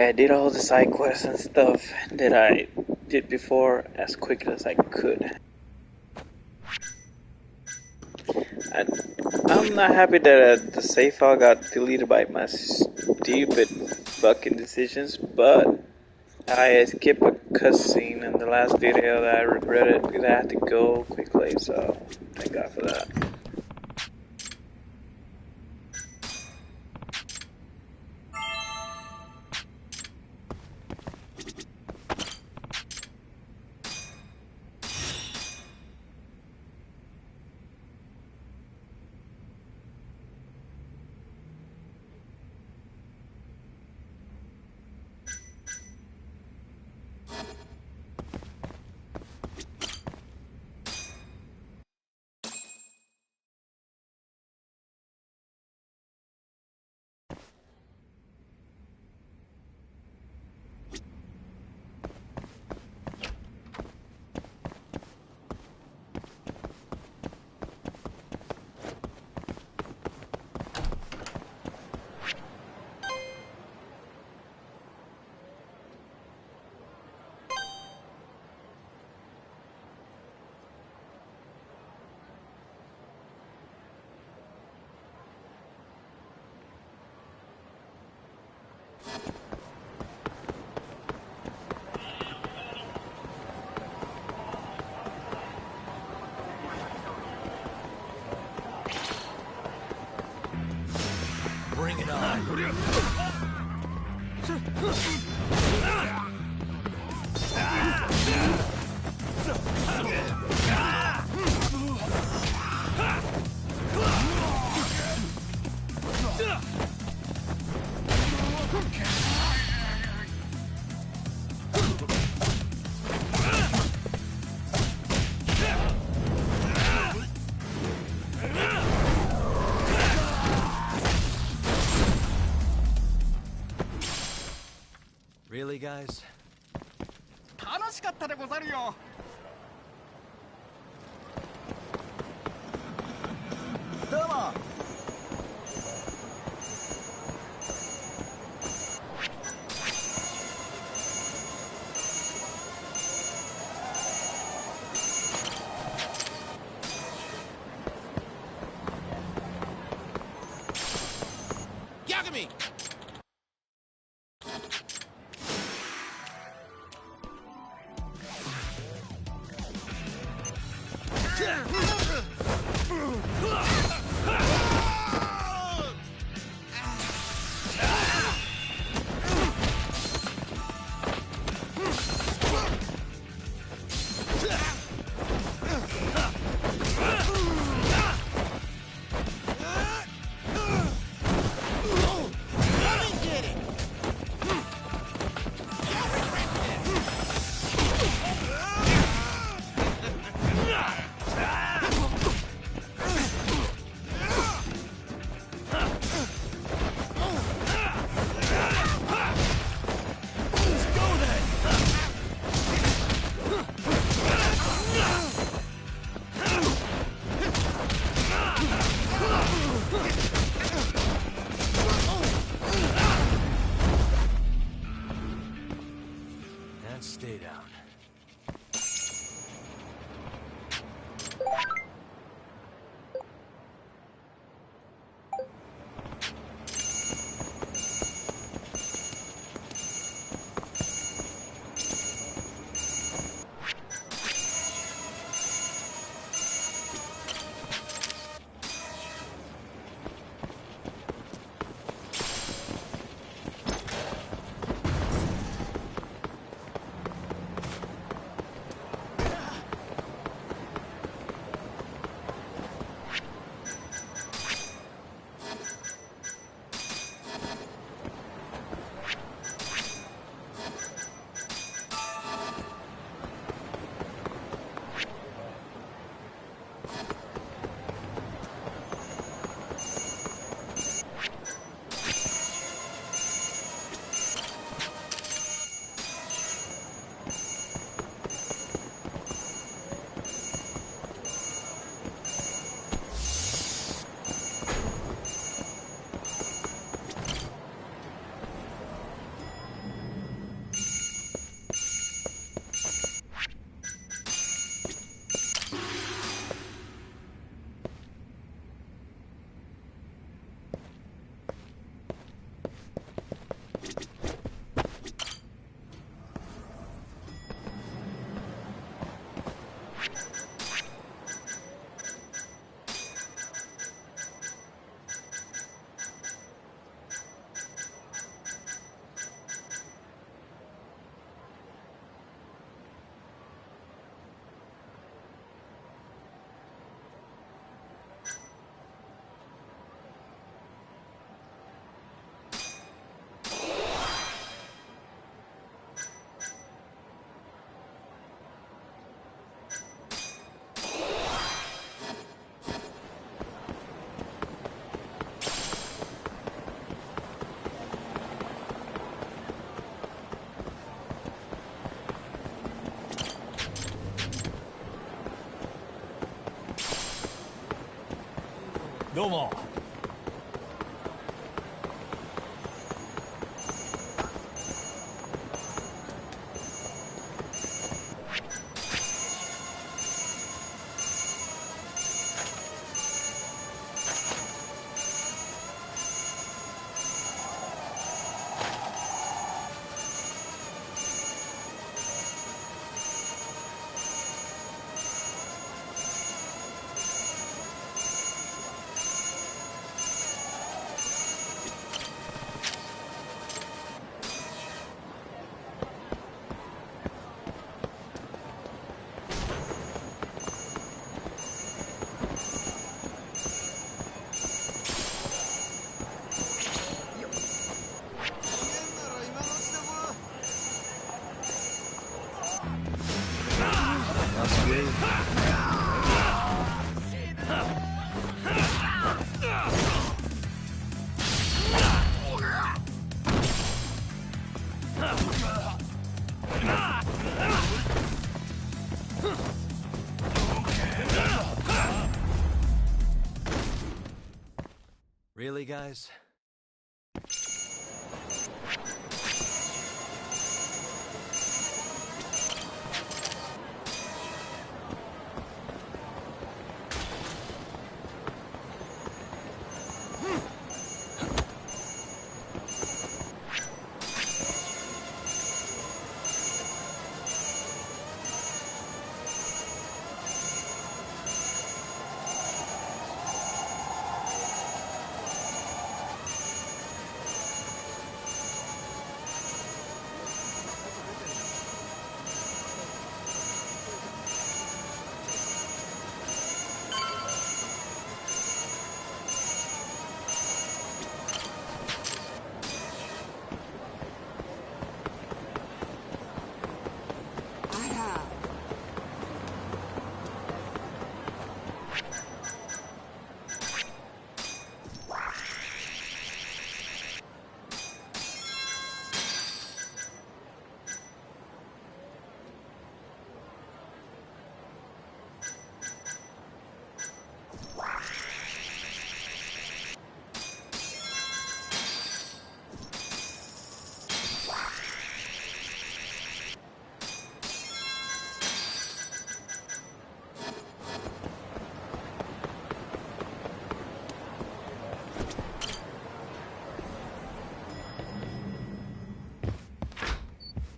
I did all the side quests and stuff that I did before as quickly as I could. I, I'm not happy that the save file got deleted by my stupid fucking decisions, but I skipped a cutscene in the last video that I regretted because I had to go quickly, so thank God for that. Bring it on. Really, guys? 楽しかったでござるよ。どうも。Yagami! And stay down. どうも。Really, guys?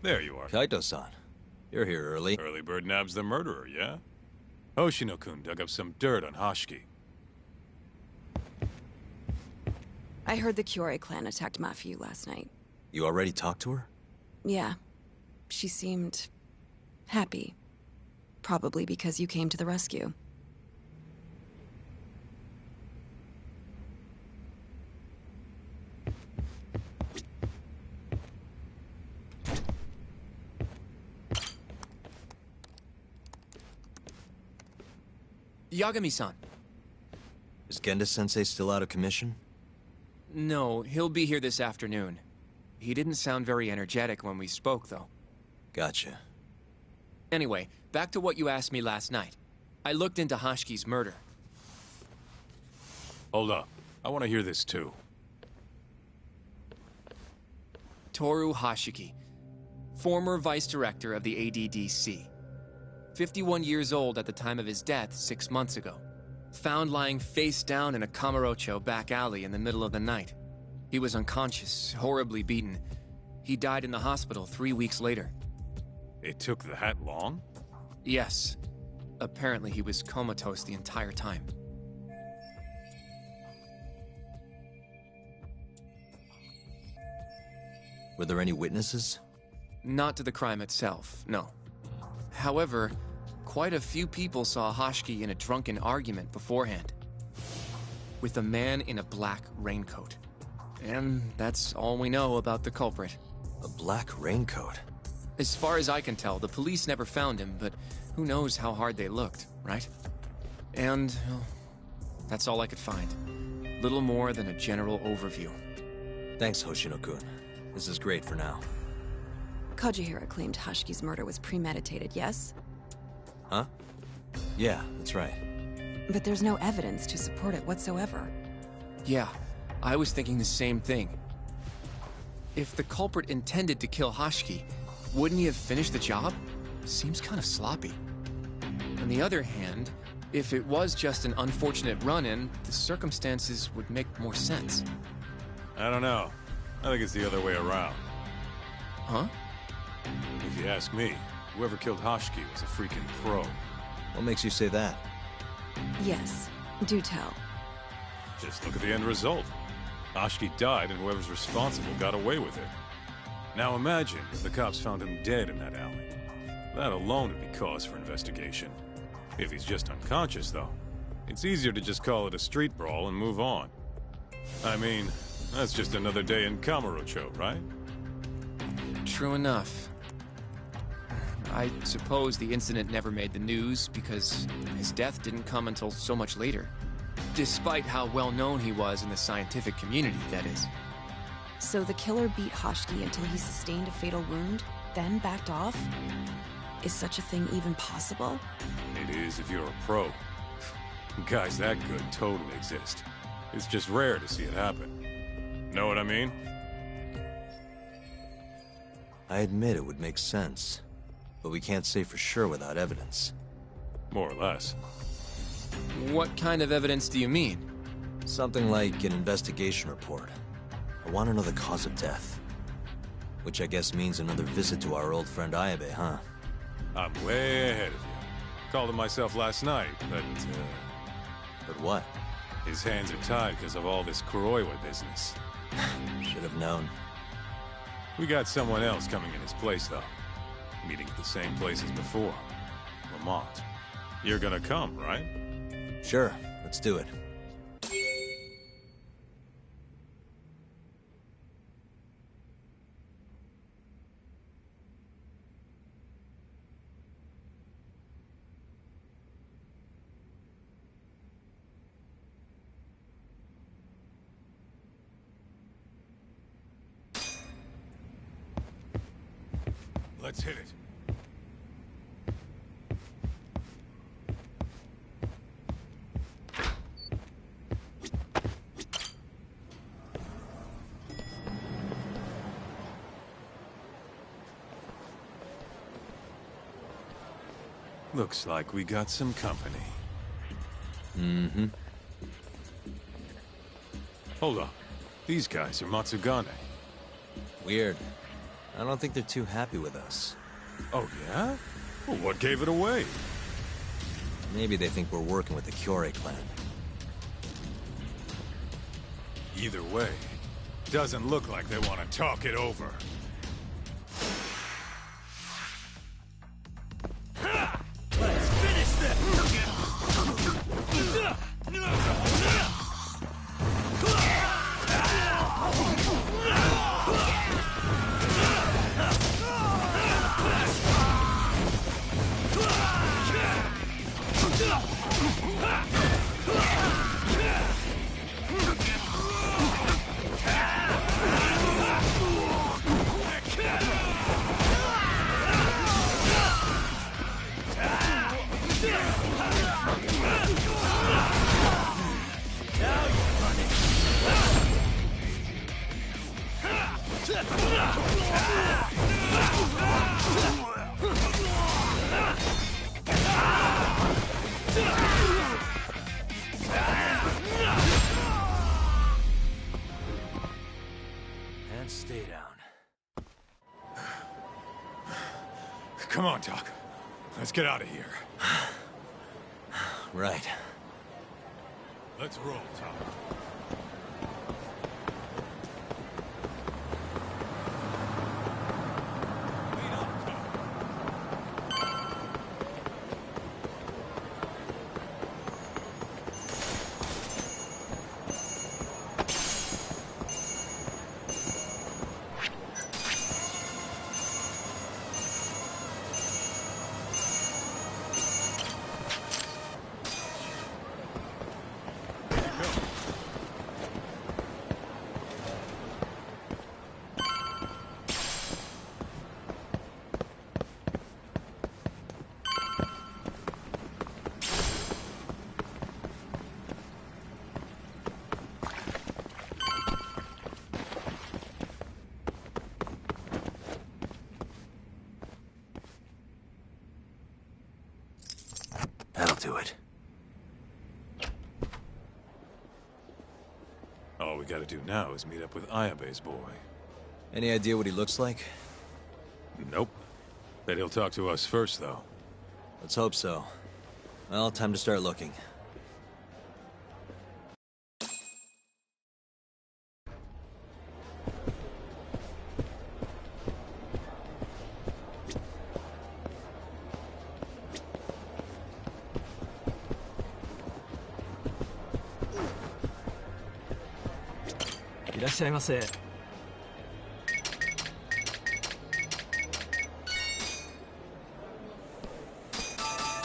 There you are. Kaito-san, you're here early. Early bird nabs the murderer, yeah? Hoshino-kun dug up some dirt on Hashiki. I heard the Kyorei clan attacked Mafiu last night. You already talked to her? Yeah. She seemed... happy. Probably because you came to the rescue. Yagami-san. Is Genda-sensei still out of commission? No, he'll be here this afternoon. He didn't sound very energetic when we spoke, though. Gotcha. Anyway, back to what you asked me last night. I looked into Hashiki's murder. Hold up. I want to hear this too. Toru Hashiki, former vice director of the ADDC. 51 years old at the time of his death 6 months ago. Found lying face down in a Kamurocho back alley in the middle of the night. He was unconscious, horribly beaten. He died in the hospital 3 weeks later. It took that long? Yes. Apparently he was comatose the entire time. Were there any witnesses? Not to the crime itself, no. However, quite a few people saw Hashiki in a drunken argument beforehand. With a man in a black raincoat. And that's all we know about the culprit. A black raincoat? As far as I can tell, the police never found him, but who knows how hard they looked, right? And well, that's all I could find. Little more than a general overview. Thanks, Hoshino-kun. This is great for now. Kajihira claimed Hashiki's murder was premeditated, yes? Huh? Yeah, that's right. but there's no evidence to support it whatsoever. Yeah, I was thinking the same thing. If the culprit intended to kill Hashiki, wouldn't he have finished the job? Seems kind of sloppy. On the other hand, if it was just an unfortunate run-in, the circumstances would make more sense. I don't know. I think it's the other way around. Huh? If you ask me, whoever killed Hashiki was a freaking pro. What makes you say that? Yes, do tell. Just look at the end result. Hashiki died and whoever's responsible got away with it. Now imagine if the cops found him dead in that alley. That alone would be cause for investigation. If he's just unconscious, though, it's easier to just call it a street brawl and move on. I mean, that's just another day in Kamurocho, right? True enough. I suppose the incident never made the news because his death didn't come until so much later. Despite how well known he was in the scientific community, that is. So the killer beat Hashiki until he sustained a fatal wound, then backed off? Is such a thing even possible? It is if you're a pro. Guys that good totally exist. It's just rare to see it happen. Know what I mean? I admit it would make sense, but we can't say for sure without evidence. More or less. What kind of evidence do you mean? Something like an investigation report. I want to know the cause of death. Which I guess means another visit to our old friend Ayabe, huh? I'm way ahead of you. Called him myself last night, but, But what? his hands are tied because of all this Kuroiwa business. Should have known. We got someone else coming in his place, though. Meeting at the same place as before. Lamont. You're gonna come, right? Sure, let's do it. Let's hit it. Looks like we got some company. Mm-hmm. Hold up. These guys are Matsugane. Weird. I don't think they're too happy with us. Oh, yeah? Well, what gave it away? Maybe they think we're working with the Kyorei clan. Either way, doesn't look like they want to talk it over. Let's finish this! And stay down. Come on, Doc. Let's get out of here. Right. Let's roll, Doc. Lead up, Doc. There you go. do it. All we gotta do now is meet up with Ayabe's boy. Any idea what he looks like? Nope. Bet he'll talk to us first, though. Let's hope so. Well, time to start looking.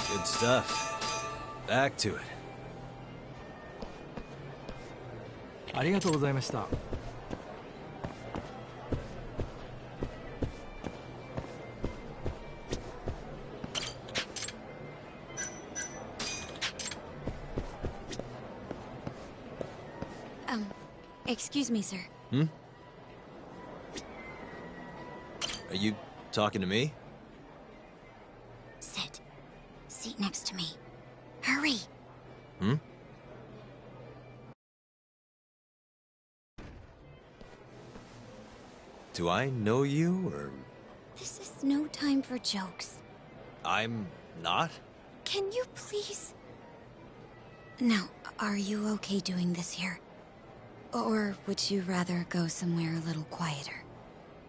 Good stuff. Back to it. ありがとうございました。Excuse me, sir. Are you talking to me? Sit. Seat next to me. Hurry. Do I know you, or... This is no time for jokes. I'm not? Can you please... Now, are you okay doing this here? Or would you rather go somewhere a little quieter?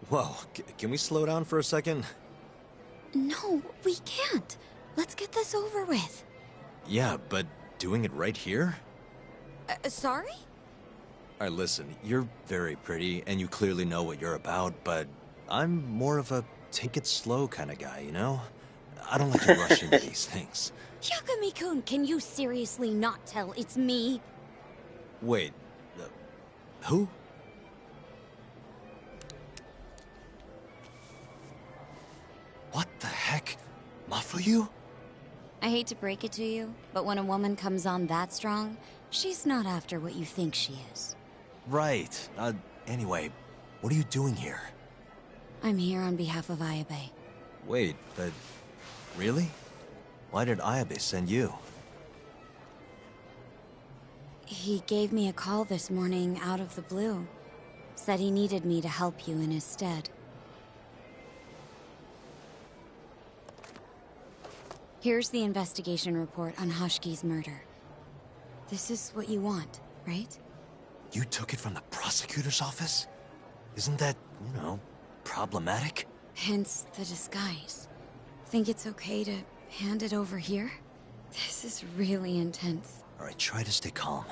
Whoa, can we slow down for a second? No, we can't. Let's get this over with. Yeah, but doing it right here? Sorry? Alright, listen, you're very pretty, and you clearly know what you're about, but I'm more of a take it slow kind of guy, you know? I don't like to rush into these things. Hyakumi-kun, can you seriously not tell it's me? Wait, who? What the heck? Mafuyu? I hate to break it to you, but when a woman comes on that strong, she's not after what you think she is. Right. Anyway, what are you doing here? I'm here on behalf of Ayabe. Wait, but... really? Why did Ayabe send you? He gave me a call this morning out of the blue. Said he needed me to help you in his stead. Here's the investigation report on Hoshiki's murder. This is what you want, right? You took it from the prosecutor's office? Isn't that, you know, problematic? Hence the disguise. Think it's okay to hand it over here? This is really intense. Alright, try to stay calm.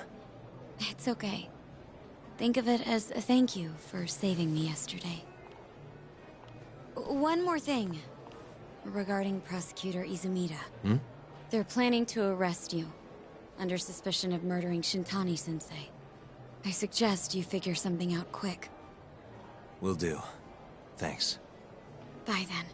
It's okay. Think of it as a thank you for saving me yesterday. One more thing. Regarding Prosecutor Izumida. They're planning to arrest you, under suspicion of murdering Shintani-sensei. I suggest you figure something out quick. Will do. Thanks. Bye then.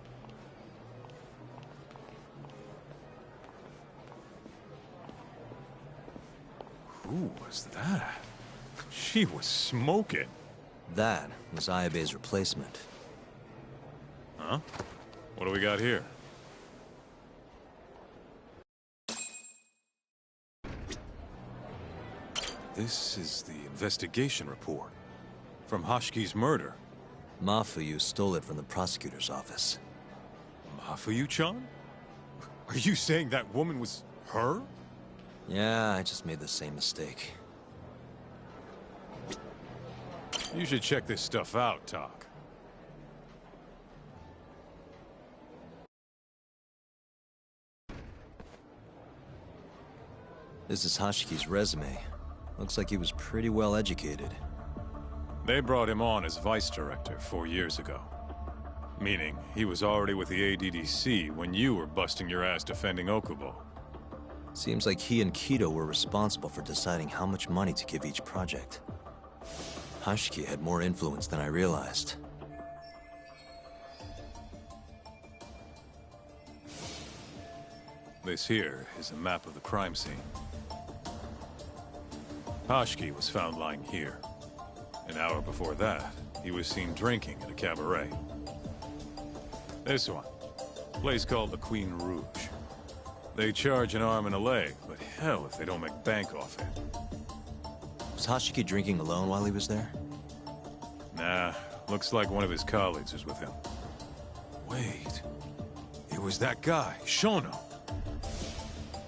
Who was that? She was smoking. That was Ayabe's replacement. Huh? What do we got here? This is the investigation report. From Hoshiki's murder. Mafuyu stole it from the prosecutor's office. Mafuyu-chan? Are you saying that woman was her? Yeah, I just made the same mistake. You should check this stuff out, Tak. This is Hoshiki's resume. Looks like he was pretty well educated. They brought him on as vice director 4 years ago. Meaning, he was already with the ADDC when you were busting your ass defending Okubo. Seems like he and Kido were responsible for deciding how much money to give each project. Hoshiki had more influence than I realized. This here is a map of the crime scene. Hoshiki was found lying here. An hour before that, he was seen drinking at a cabaret. This one, a place called the Queen Rouge. They charge an arm and a leg, but hell if they don't make bank off it. Was Hashiki drinking alone while he was there? Nah, looks like one of his colleagues was with him. Wait, it was that guy, Shono.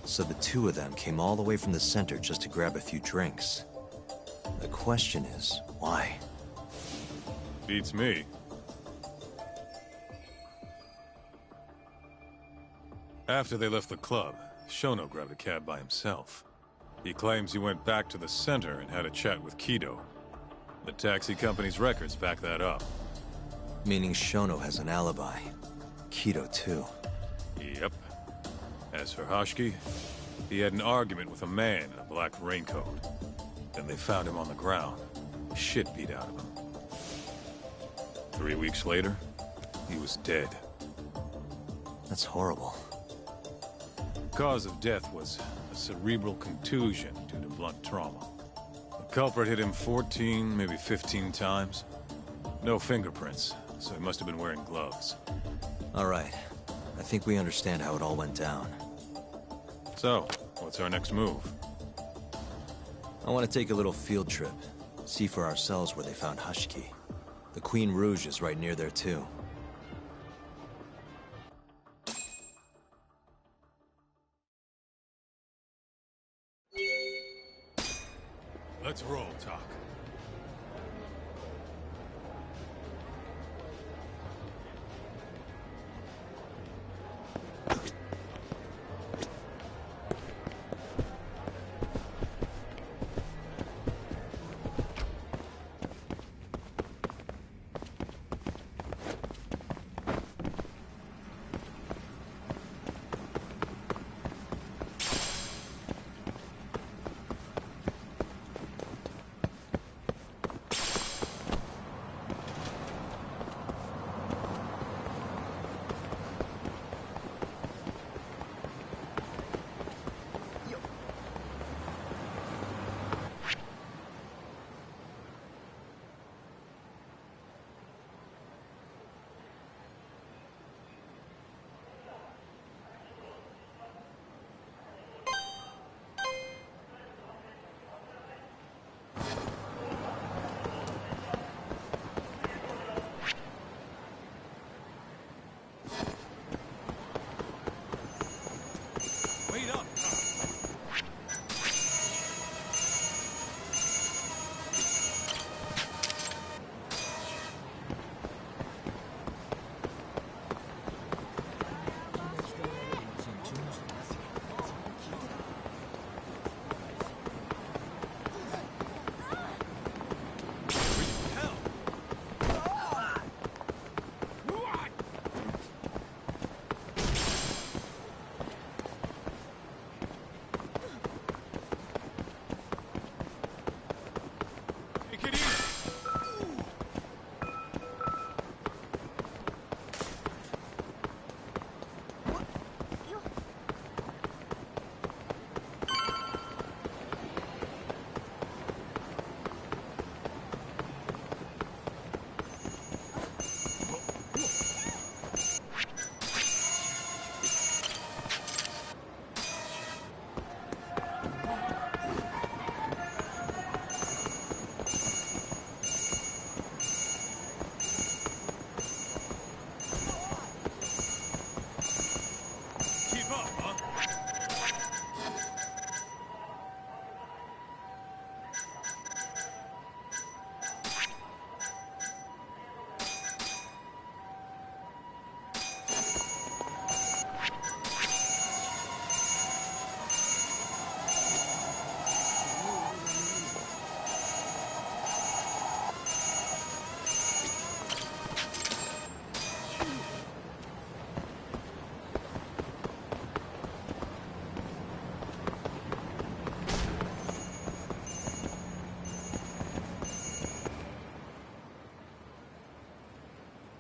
So the two of them came all the way from the center just to grab a few drinks. The question is, why? Beats me. After they left the club, Shono grabbed a cab by himself. He claims he went back to the center and had a chat with Kido. The taxi company's records back that up. Meaning Shono has an alibi. Kido too. Yep. As for Hashiki, he had an argument with a man in a black raincoat. Then they found him on the ground, shit beat out of him. 3 weeks later, he was dead. That's horrible. Cause of death was a cerebral contusion due to blunt trauma. The culprit hit him 14, maybe 15 times. No fingerprints, so he must have been wearing gloves. All right. I think we understand how it all went down. So, what's our next move? I want to take a little field trip. See for ourselves where they found Hashiki. The Queen Rouge is right near there too. Let's roll, Talk. Wait up!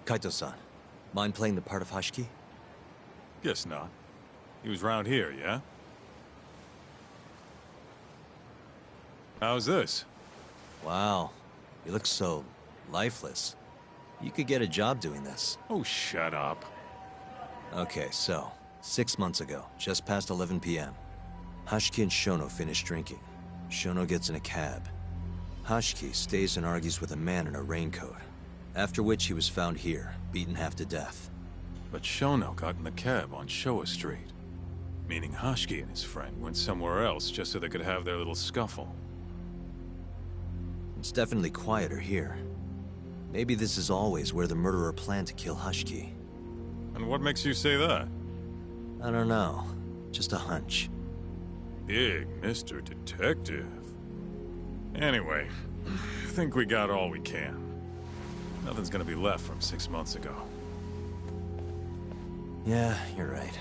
Kaito-san, mind playing the part of Hashiki? Guess not. He was round here, yeah? How's this? Wow, you look so lifeless. You could get a job doing this. Oh, shut up. Okay, so, 6 months ago, just past 11 p.m. Hashiki and Shono finish drinking. Shono gets in a cab. Hashiki stays and argues with a man in a raincoat, after which he was found here, beaten half to death. But Shono got in the cab on Showa Street, meaning Hashiki and his friend went somewhere else just so they could have their little scuffle. It's definitely quieter here. Maybe this is always where the murderer planned to kill Hashiki. And what makes you say that? I don't know. Just a hunch. Big Mr. Detective. Anyway, I think we got all we can. Nothing's gonna be left from 6 months ago. Yeah, you're right.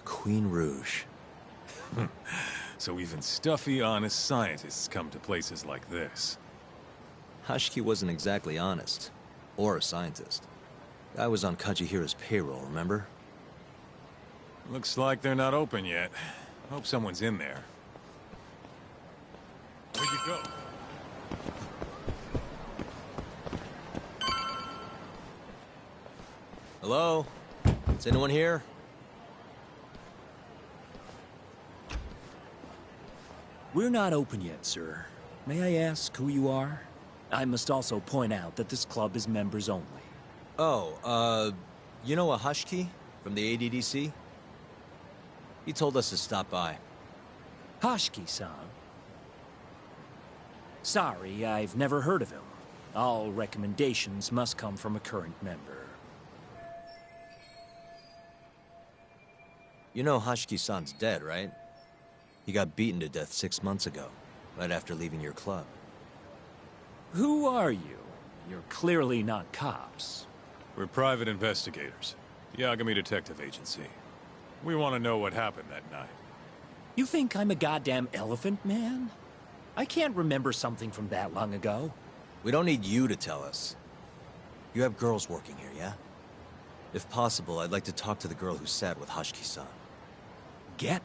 Queen Rouge. So even stuffy, honest scientists come to places like this. Hashiki wasn't exactly honest. Or a scientist. Guy was on Kajihira's payroll, remember? Looks like they're not open yet. Hope someone's in there. Where'd you go? Hello? Is anyone here? We're not open yet, sir. May I ask who you are? I must also point out that this club is members only. Oh, you know a Hashiki from the ADDC? He told us to stop by. Hashiki-san? Sorry, I've never heard of him. All recommendations must come from a current member. You know Hashiki-san's dead, right? He got beaten to death 6 months ago, right after leaving your club. Who are you? You're clearly not cops. We're private investigators. Yagami Detective Agency. We want to know what happened that night. You think I'm a goddamn elephant man? I can't remember something from that long ago. We don't need you to tell us. You have girls working here, yeah? If possible, I'd like to talk to the girl who sat with Hashiki-san. Get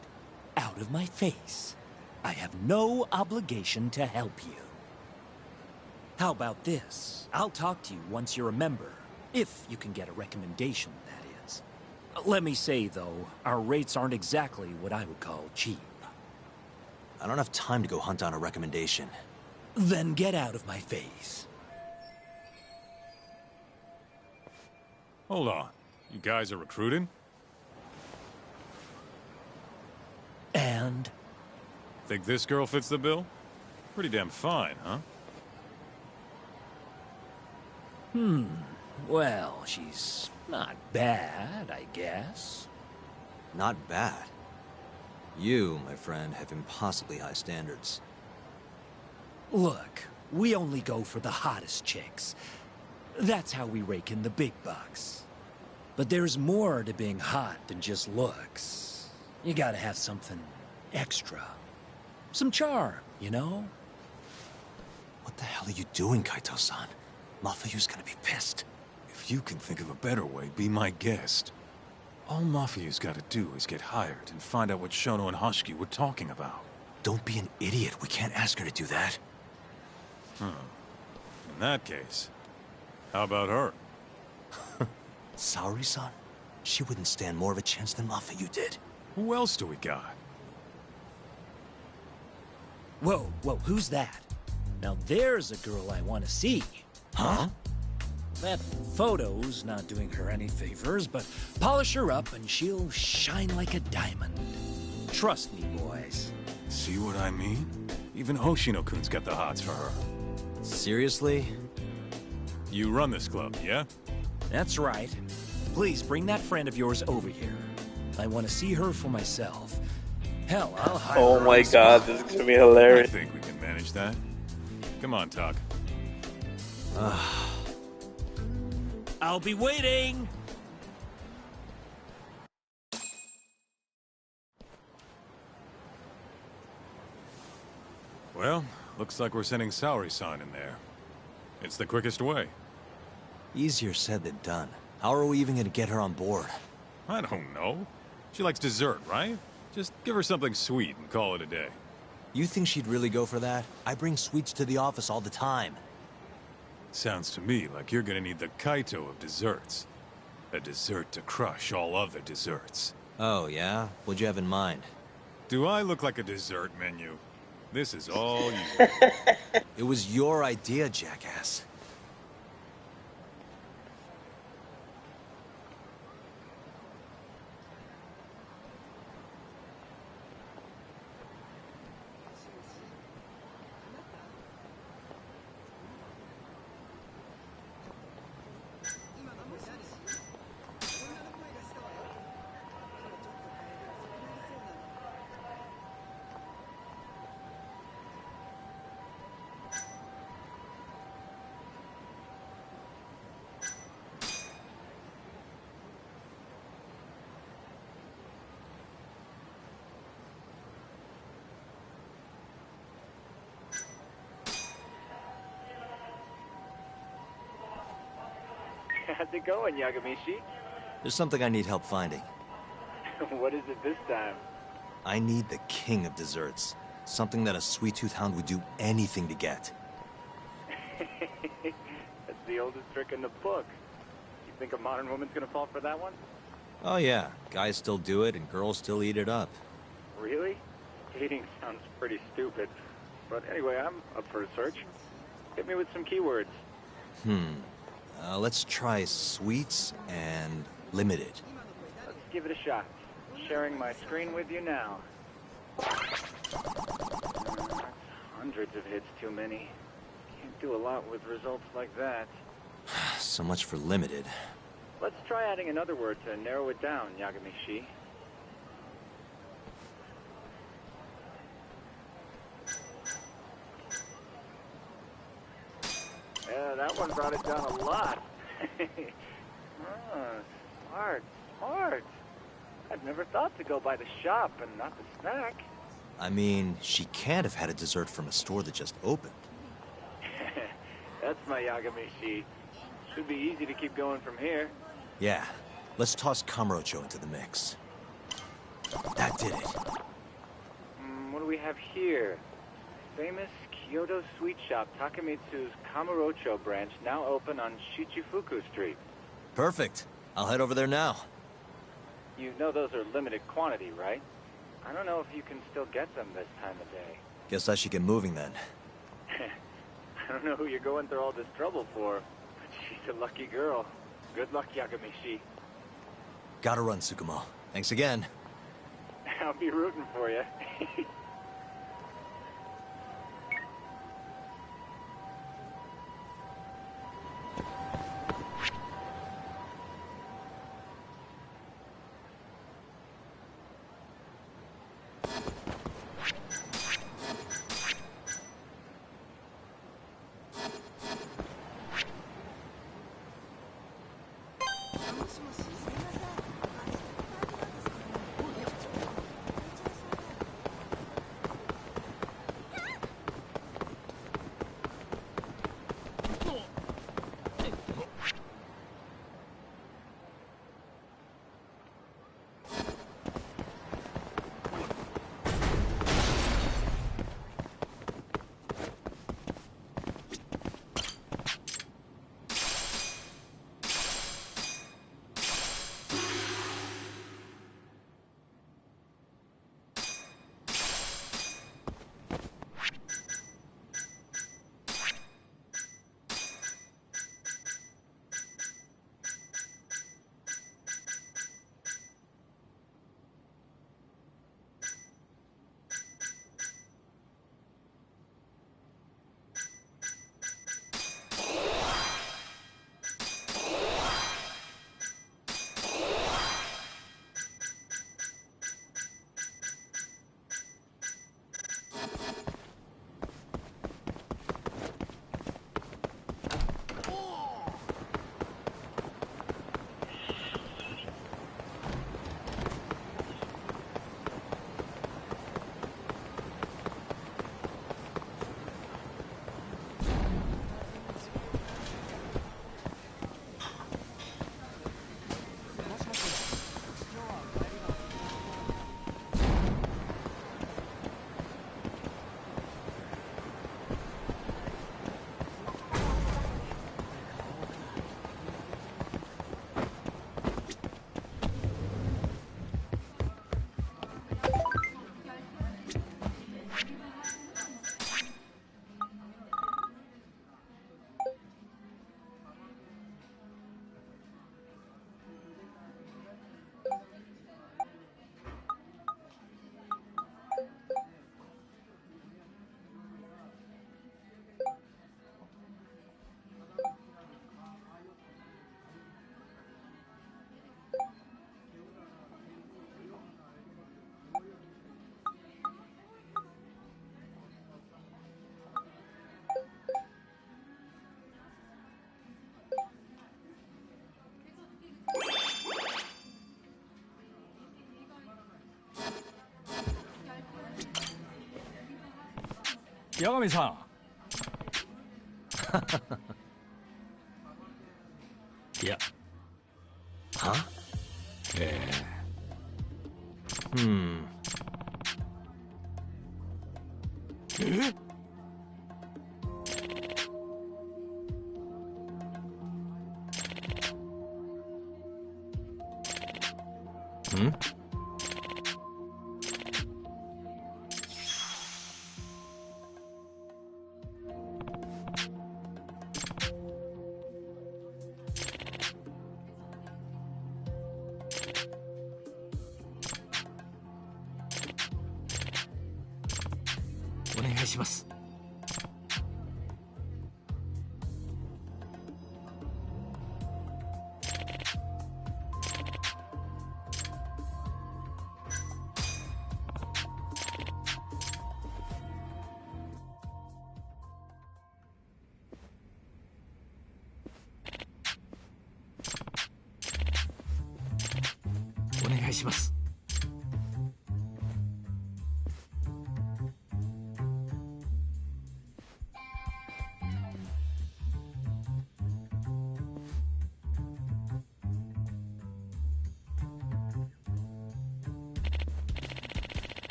out of my face. I have no obligation to help you. How about this? I'll talk to you once you're a member. If you can get a recommendation, that is. Let me say, though, our rates aren't exactly what I would call cheap. I don't have time to go hunt down a recommendation. Then get out of my face. Hold on. You guys are recruiting? And? Think this girl fits the bill? Pretty damn fine, huh? Well, she's not bad, I guess. Not bad. You, my friend, have impossibly high standards. Look, we only go for the hottest chicks. That's how we rake in the big bucks. But there's more to being hot than just looks. You gotta have something extra. Some charm, you know? What the hell are you doing, Kaito-san? Mafuyu's gonna be pissed. If you can think of a better way, be my guest. All Mafuyu's gotta do is get hired and find out what Shono and Hashiki were talking about. Don't be an idiot. We can't ask her to do that. In that case, how about her? Saori-san? She wouldn't stand more of a chance than Mafuyu did. Who else do we got? Whoa, who's that? Now there's a girl I want to see. Huh? That photo's not doing her any favors, but polish her up and she'll shine like a diamond. Trust me, boys. See what I mean? Even Hoshino-kun's got the hots for her. Seriously? You run this club, yeah? That's right. Please bring that friend of yours over here. I want to see her for myself. Hell, I'll hire her Oh on my the god, spot. this is gonna be I hilarious. think we can manage that. Come on, Tak. I'll be waiting! Well, looks like we're sending Saori-san in there. It's the quickest way. Easier said than done. How are we even gonna get her on board? I don't know. She likes dessert, right? Just give her something sweet and call it a day. You think she'd really go for that? I bring sweets to the office all the time. Sounds to me like you're gonna need the Kaito of desserts. A dessert to crush all other desserts. Oh, yeah? What'd you have in mind? Do I look like a dessert menu? This is all you. It was your idea, jackass. How's it going, Yagamishi? There's something I need help finding. What is it this time? I need the king of desserts. Something that a sweet-tooth hound would do anything to get. That's the oldest trick in the book. You think a modern woman's gonna fall for that one? Oh yeah, guys still do it and girls still eat it up. Really? Dating sounds pretty stupid. But anyway, I'm up for a search. Hit me with some keywords. Let's try sweets and limited. Let's give it a shot. Sharing my screen with you now. That's hundreds of hits too many. Can't do a lot with results like that. So much for limited. Let's try adding another word to narrow it down, Yagamishi. Yeah, that one brought it down a lot. Smart, smart. I've never thought to go by the shop and not the snack. I mean, she can't have had a dessert from a store that just opened. That's my Yagamishi. Should be easy to keep going from here. Yeah, let's toss Kamurocho into the mix. That did it. What do we have here? Famous Kyoto sweet shop Takemitsu's Kamurocho branch now open on Shichifuku Street. Perfect. I'll head over there now. You know those are limited quantity, right? I don't know if you can still get them this time of day. Guess I should get moving then. I don't know who you're going through all this trouble for, but she's a lucky girl. Good luck, Yagamishi. Gotta run, Tsukumo. Thanks again. I'll be rooting for you. 八神さん。いや。は？お願いします。お願いします。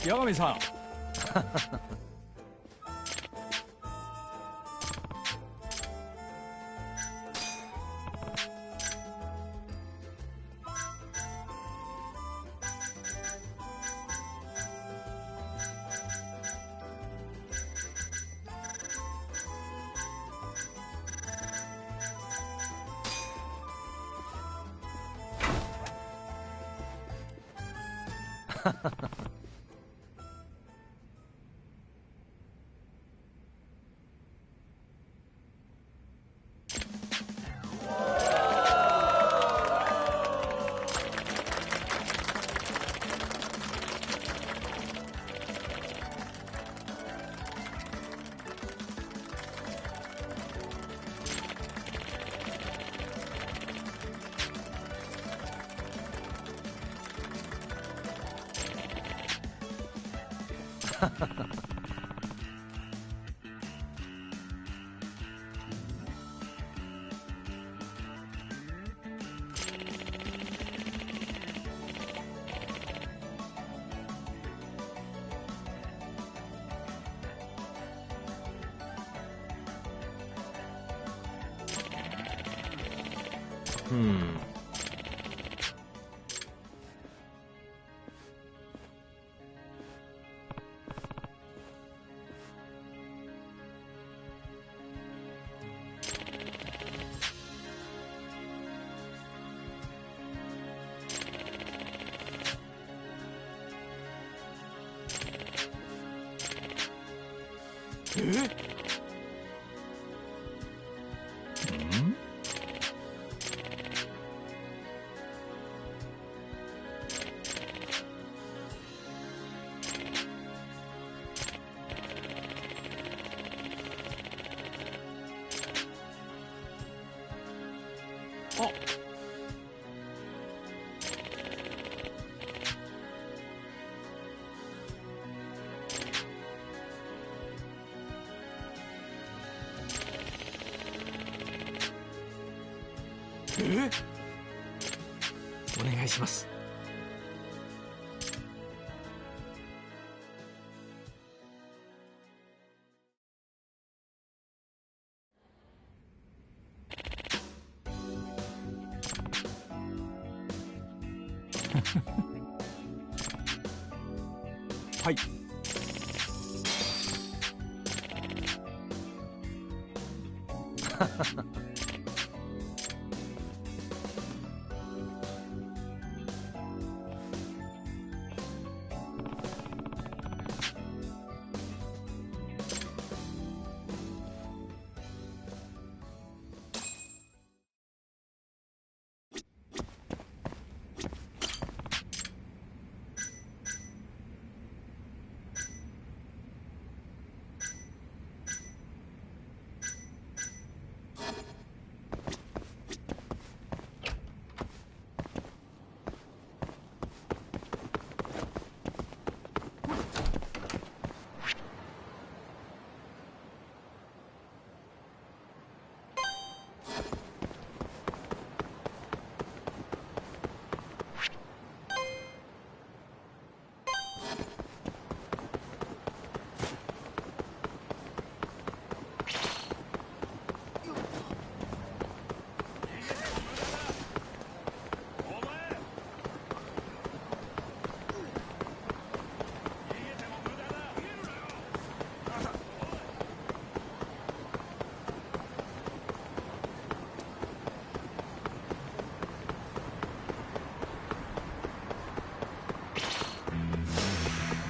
八神さん。お願いします。はい。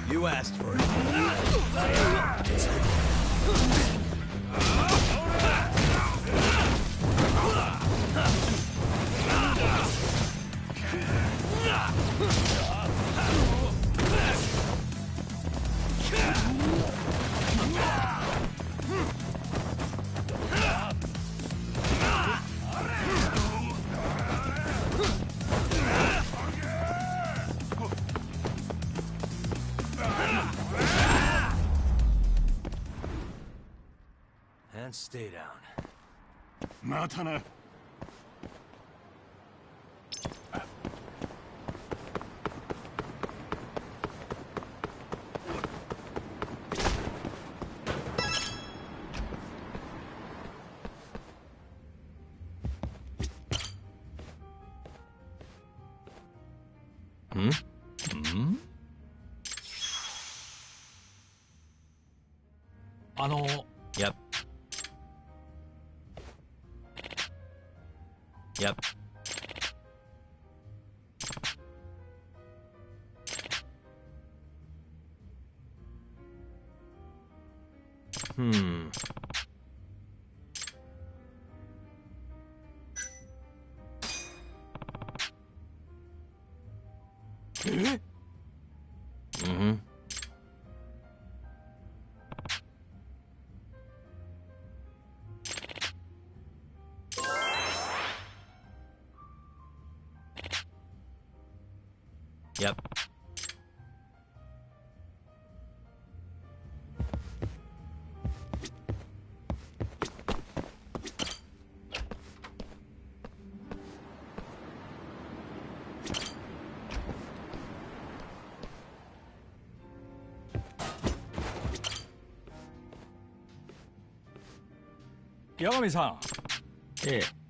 You asked for it. And stay down. またな。Yep. Yep. Mm-hmm. Yep. Yagami さん。ええ。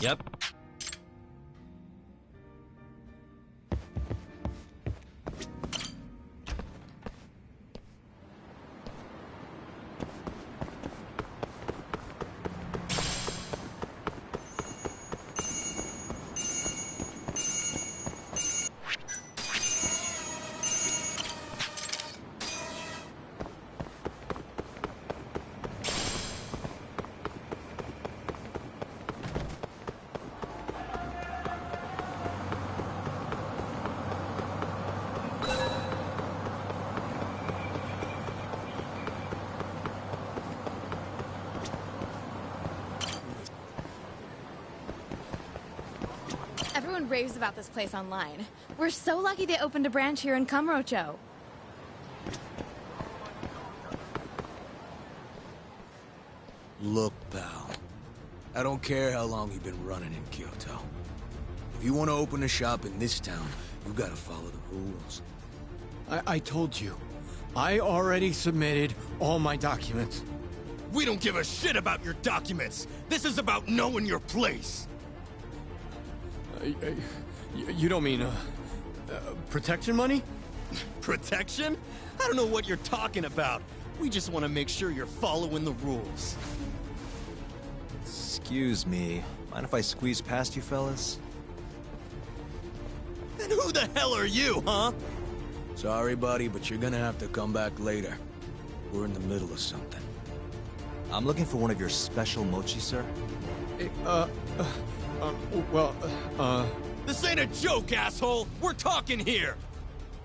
Yep. raves about this place online. We're so lucky they opened a branch here in Kamurocho. Look, pal. I don't care how long you've been running in Kyoto. If you want to open a shop in this town, you gotta follow the rules. I told you. I already submitted all my documents. We don't give a shit about your documents! This is about knowing your place! You don't mean, protection money? Protection? I don't know what you're talking about. We just want to make sure you're following the rules. Excuse me. Mind if I squeeze past you fellas? And who the hell are you, huh? Sorry, buddy, but you're gonna have to come back later. We're in the middle of something. I'm looking for one of your special mochi, sir. This ain't a joke, asshole! We're talking here!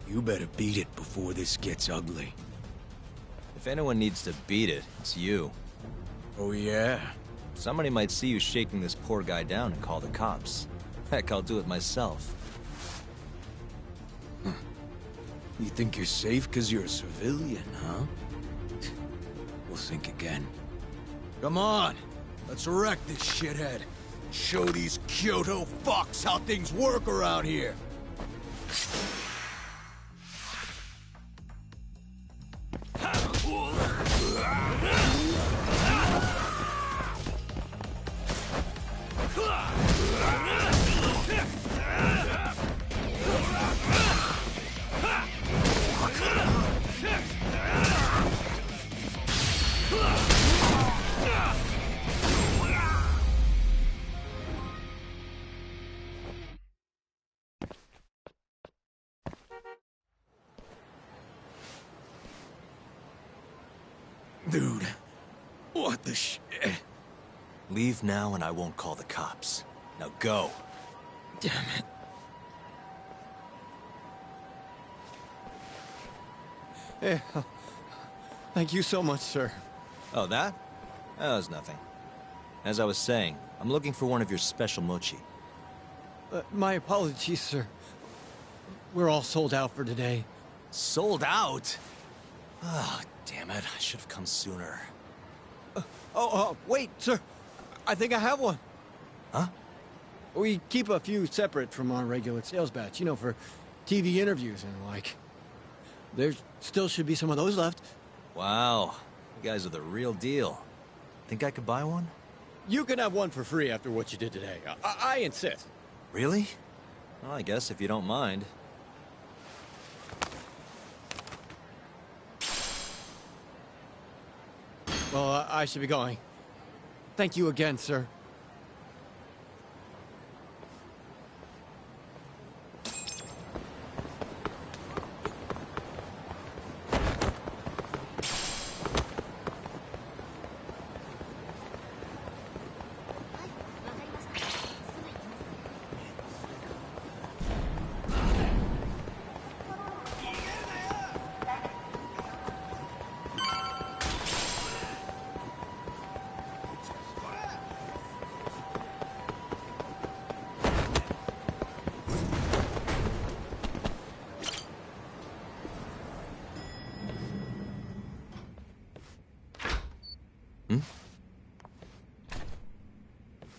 You better beat it before this gets ugly. If anyone needs to beat it, it's you. Oh, yeah? Somebody might see you shaking this poor guy down and call the cops. Heck, I'll do it myself. You think you're safe because you're a civilian, huh? We'll think again. Come on! Let's wreck this shithead. Show these Kyoto fucks how things work around here! Dude, what the shit? Leave now and I won't call the cops. Now go. Damn it. Hey, thank you so much, sir. Oh, that? That was nothing. As I was saying, I'm looking for one of your special mochi. My apologies, sir. We're all sold out for today. Sold out? Ah, damn it. I should have come sooner. Wait, sir. I think I have one. Huh? We keep a few separate from our regular sales batch, you know, for TV interviews and like. There still should be some of those left. Wow. You guys are the real deal. Think I could buy one? You can have one for free after what you did today. I insist. Really? Well, I guess if you don't mind. Well, I should be going. Thank you again, sir.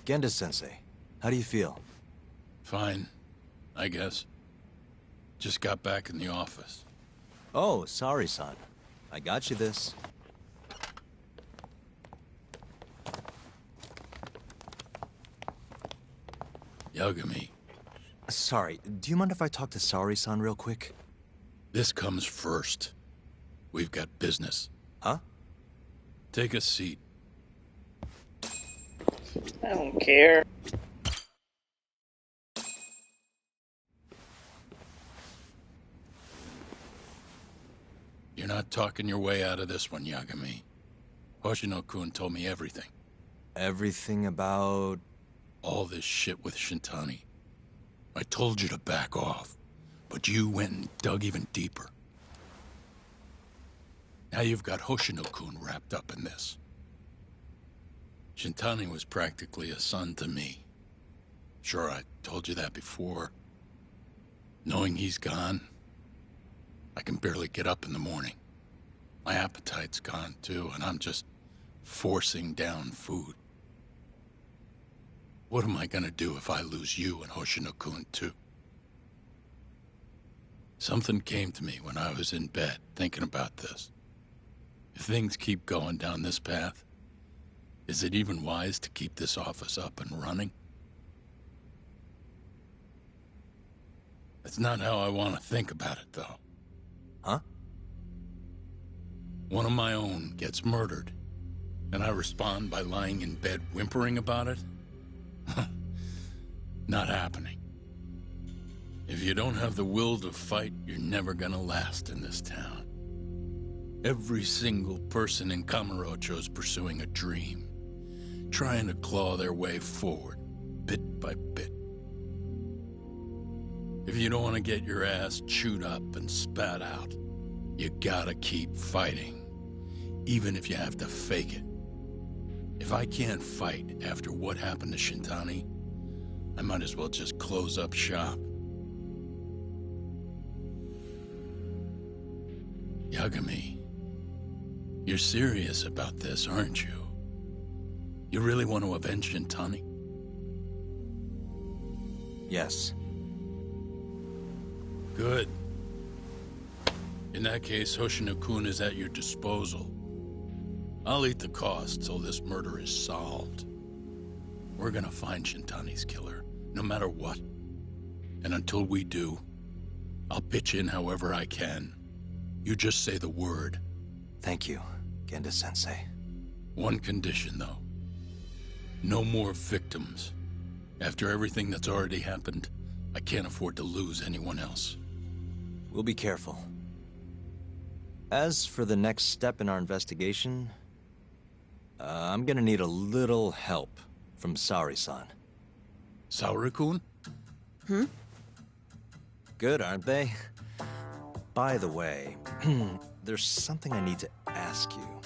Genda-sensei, how do you feel? Fine, I guess. Just got back in the office. Oh, sorry, son. I got you this. Yagami, Sorry, do you mind if I talk to Sari-san real quick? this comes first. We've got business. Huh? Take a seat. I don't care. You're not talking your way out of this one, Yagami. Hoshino-kun told me everything. Everything about... All this shit with Shintani. I told you to back off, but you went and dug even deeper. Now you've got Hoshino-kun wrapped up in this. Shintani was practically a son to me. Sure, I told you that before. Knowing he's gone, I can barely get up in the morning. My appetite's gone too, and I'm just forcing down food. What am I gonna do if I lose you and Hoshino-kun too? Something came to me when I was in bed thinking about this. If things keep going down this path, is it even wise to keep this office up and running? That's not how I want to think about it, though. Huh? One of my own gets murdered, and I respond by lying in bed whimpering about it? Not happening. If you don't have the will to fight, you're never gonna last in this town. Every single person in Kamurocho's pursuing a dream, trying to claw their way forward, bit by bit. If you don't want to get your ass chewed up and spat out, you gotta keep fighting, even if you have to fake it. If I can't fight after what happened to Shintani, I might as well just close up shop. Yagami, you're serious about this, aren't you? You really want to avenge Shintani? Yes. Good. In that case, Hoshino-kun is at your disposal. I'll eat the cost till this murder is solved. We're gonna find Shintani's killer, no matter what. And until we do, I'll pitch in however I can. You just say the word. Thank you, Genda-sensei. One condition, though. No more victims. After everything that's already happened, I can't afford to lose anyone else. We'll be careful. As for the next step in our investigation, I'm gonna need a little help from Saori-san. Saori-kun? Good, aren't they? By the way, there's something I need to ask you.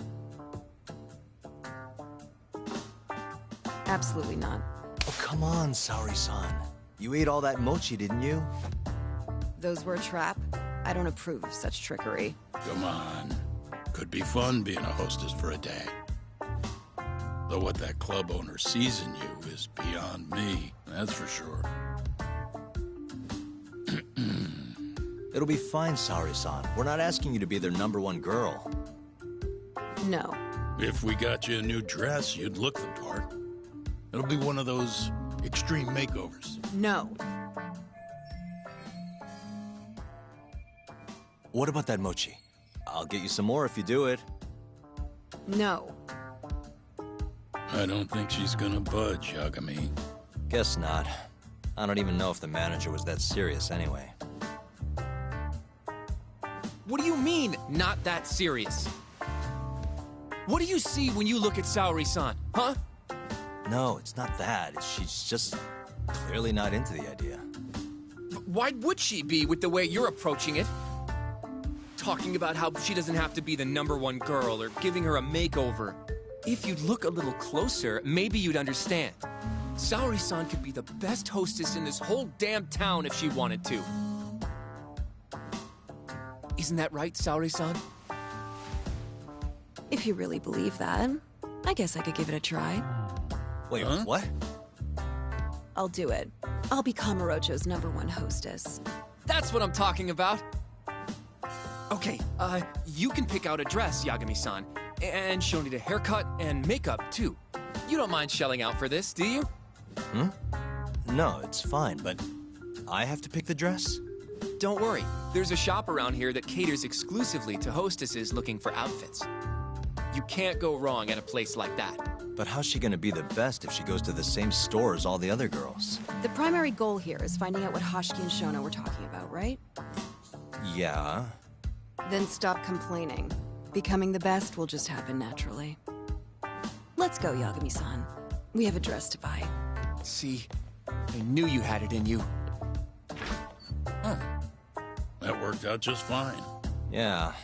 Absolutely not. Oh, come on, Saori-san. You ate all that mochi, didn't you? Those were a trap. I don't approve of such trickery. Come on. Could be fun being a hostess for a day. Though what that club owner sees in you is beyond me, that's for sure. It'll be fine, Saori-san. We're not asking you to be their #1 girl. No. If we got you a new dress, you'd look the part. It'll be one of those extreme makeovers. No. What about that mochi? I'll get you some more if you do it. No. I don't think she's gonna budge, Yagami. Guess not. I don't even know if the manager was that serious anyway. What do you mean, not that serious? What do you see when you look at Saori-san, huh? No, it's not that. She's just clearly not into the idea. Why would she be with the way you're approaching it? Talking about how she doesn't have to be the #1 girl or giving her a makeover. If you'd look a little closer, maybe you'd understand. Saori-san could be the best hostess in this whole damn town if she wanted to. Isn't that right, Saori-san? If you really believe that, I guess I could give it a try. Wait, what? I'll do it. I'll be Kamurocho's #1 hostess. That's what I'm talking about. Okay, you can pick out a dress, Yagami-san. And she'll need a haircut and makeup, too. You don't mind shelling out for this, do you? No, it's fine, but I have to pick the dress? Don't worry. There's a shop around here that caters exclusively to hostesses looking for outfits. You can't go wrong at a place like that. But how's she gonna be the best if she goes to the same store as all the other girls? The primary goal here is finding out what Hashiki and Shono were talking about, right? Yeah. Then stop complaining. Becoming the best will just happen naturally. Let's go, Yagami-san. We have a dress to buy. See, I knew you had it in you. That worked out just fine. Yeah,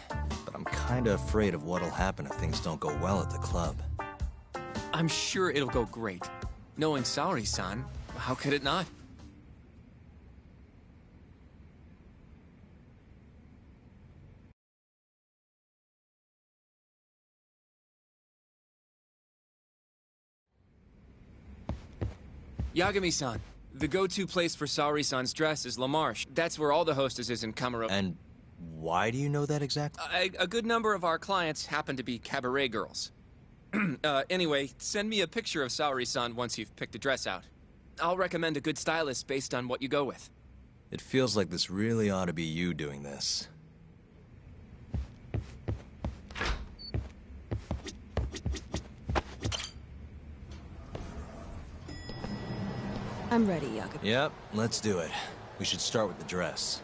but I'm kinda afraid of what'll happen if things don't go well at the club. I'm sure it'll go great. Knowing Saori-san, How could it not? Yagami-san, the go-to place for Saori-san's dress is La Marche. That's where all the hostesses in Kamuro... And why do you know that exactly? A good number of our clients happen to be cabaret girls. Anyway, send me a picture of Saori-san once you've picked a dress out. I'll recommend a good stylist based on what you go with. It feels like this really ought to be you doing this. I'm ready, Yagami. Yep, let's do it. We should start with the dress.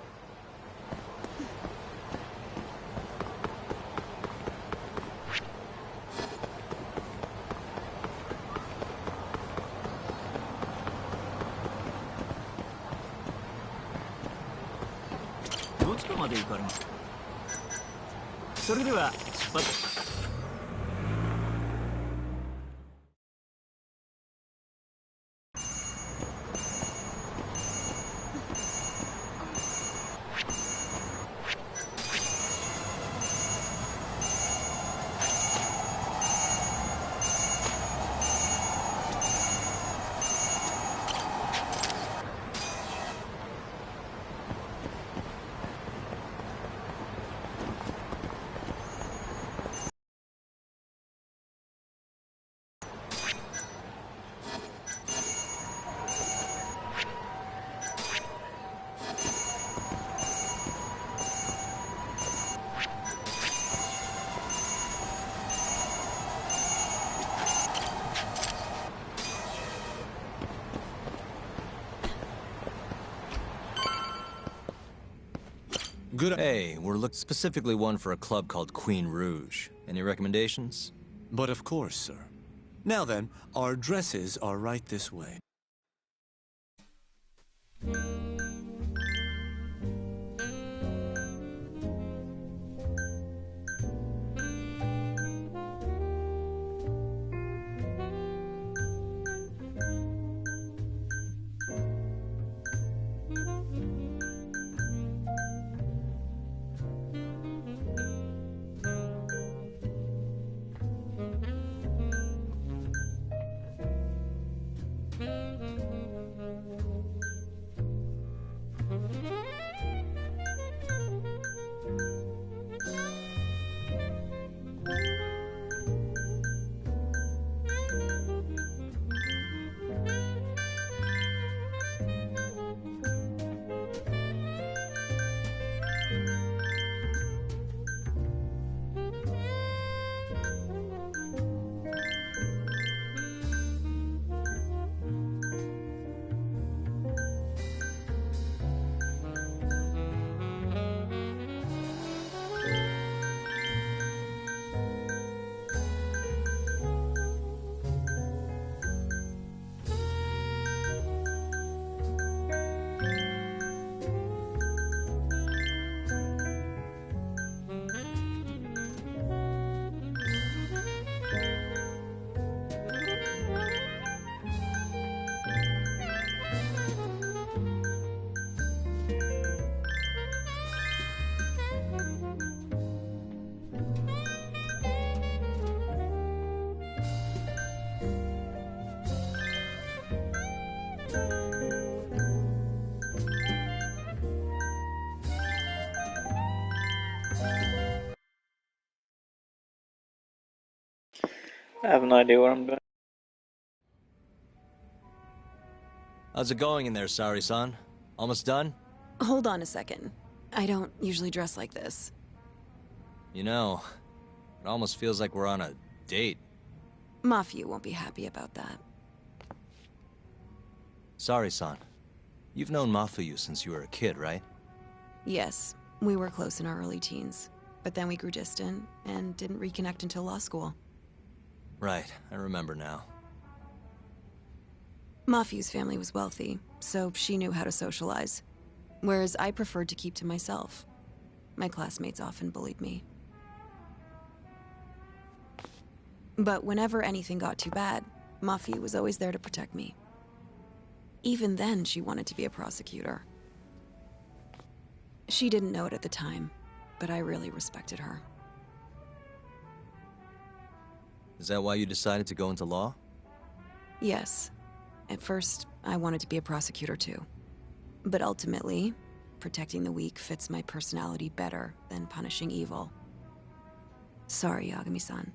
Good. Hey, we're looking specifically one for a club called Queen Rouge. Any recommendations? But of course, sir. Now then, our dresses are right this way. I have no idea what I'm doing. How's it going in there, Saori-san? Almost done? Hold on a second. I don't usually dress like this. You know, it almost feels like we're on a date. Mafia won't be happy about that. Saori-san, you've known Mafuyu since you were a kid, right? Yes, we were close in our early teens. But then we grew distant and didn't reconnect until law school. Right, I remember now. Mafuyu's family was wealthy, so she knew how to socialize. Whereas I preferred to keep to myself. My classmates often bullied me. But whenever anything got too bad, Mafuyu was always there to protect me. Even then, she wanted to be a prosecutor. She didn't know it at the time, but I really respected her. Is that why you decided to go into law? Yes. At first, I wanted to be a prosecutor too. But ultimately, protecting the weak fits my personality better than punishing evil. Sorry, Yagami-san.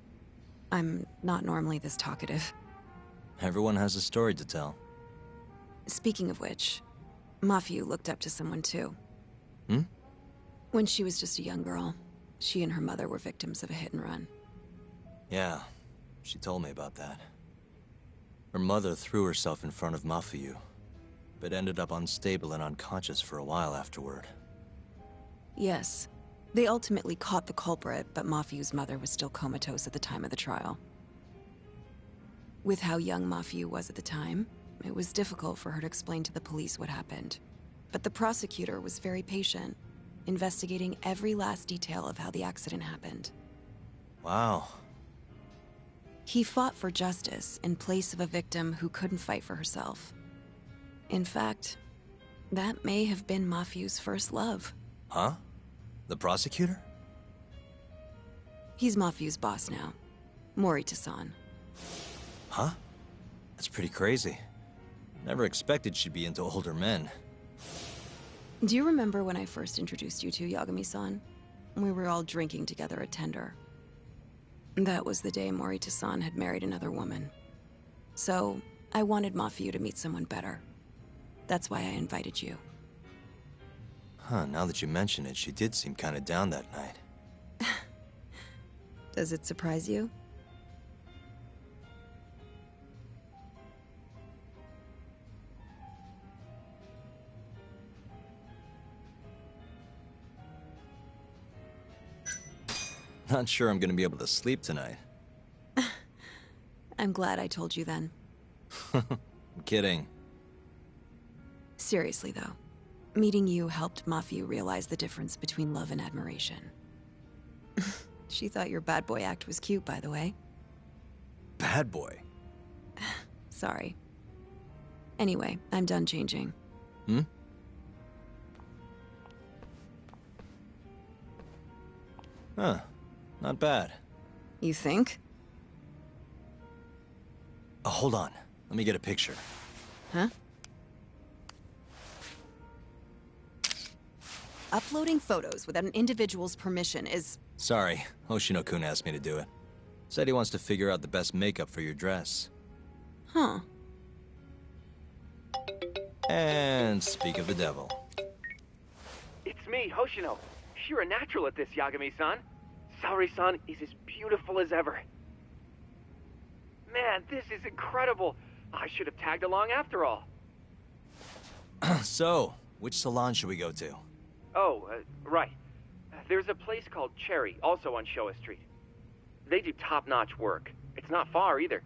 I'm not normally this talkative. Everyone has a story to tell. Speaking of which, Mafiu looked up to someone too. Hmm? When she was just a young girl, she and her mother were victims of a hit and run. Yeah, she told me about that. Her mother threw herself in front of Mafiu, but ended up unstable and unconscious for a while afterward. Yes. They ultimately caught the culprit, but Mafiu's mother was still comatose at the time of the trial. With how young Mafiu was at the time, it was difficult for her to explain to the police what happened. But the prosecutor was very patient, investigating every last detail of how the accident happened. Wow. He fought for justice in place of a victim who couldn't fight for herself. In fact, that may have been Mafiu's first love. Huh? The prosecutor? He's Mafiu's boss now. Morita-san. Huh? That's pretty crazy. Never expected she'd be into older men. Do you remember when I first introduced you to Yagami-san? We were all drinking together at Tender. That was the day Morita-san had married another woman. So, I wanted Mafiu to meet someone better. That's why I invited you. Huh, now that you mention it, she did seem kinda down that night. Does it surprise you? Not sure I'm gonna be able to sleep tonight. I'm glad I told you then. I'm kidding. Seriously though, meeting you helped Mafiu realize the difference between love and admiration. She thought your bad boy act was cute, by the way. Bad boy? Sorry. Anyway, I'm done changing. Hmm? Huh. Not bad. You think? Oh, hold on. Let me get a picture. Huh? Uploading photos without an individual's permission is... Sorry, Hoshino-kun asked me to do it. Said he wants to figure out the best makeup for your dress. Huh. And speak of the devil. It's me, Hoshino. You're a natural at this, Yagami-san. Saori-san is as beautiful as ever. Man, this is incredible. I should have tagged along after all. So, which salon should we go to? Oh, right. There's a place called Cherry, also on Showa Street. They do top-notch work. It's not far, either.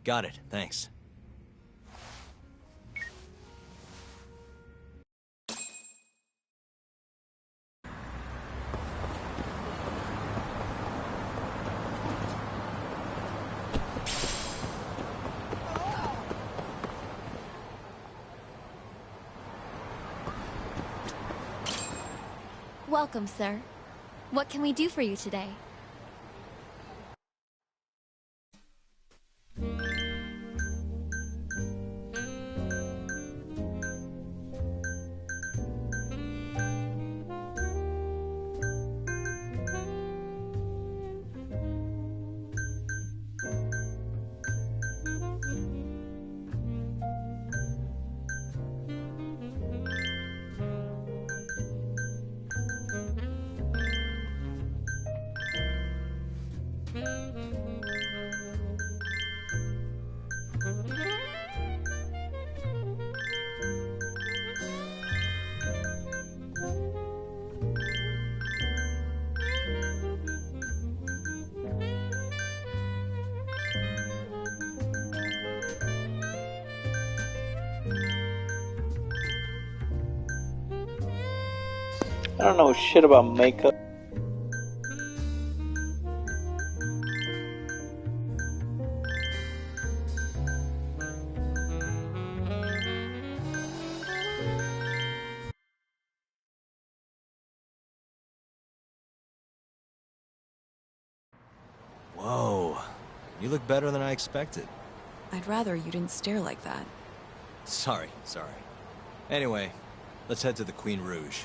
Got it, thanks. Welcome, sir. What can we do for you today? I don't know shit about makeup. Whoa. You look better than I expected. I'd rather you didn't stare like that. Sorry. Anyway, let's head to the Queen Rouge.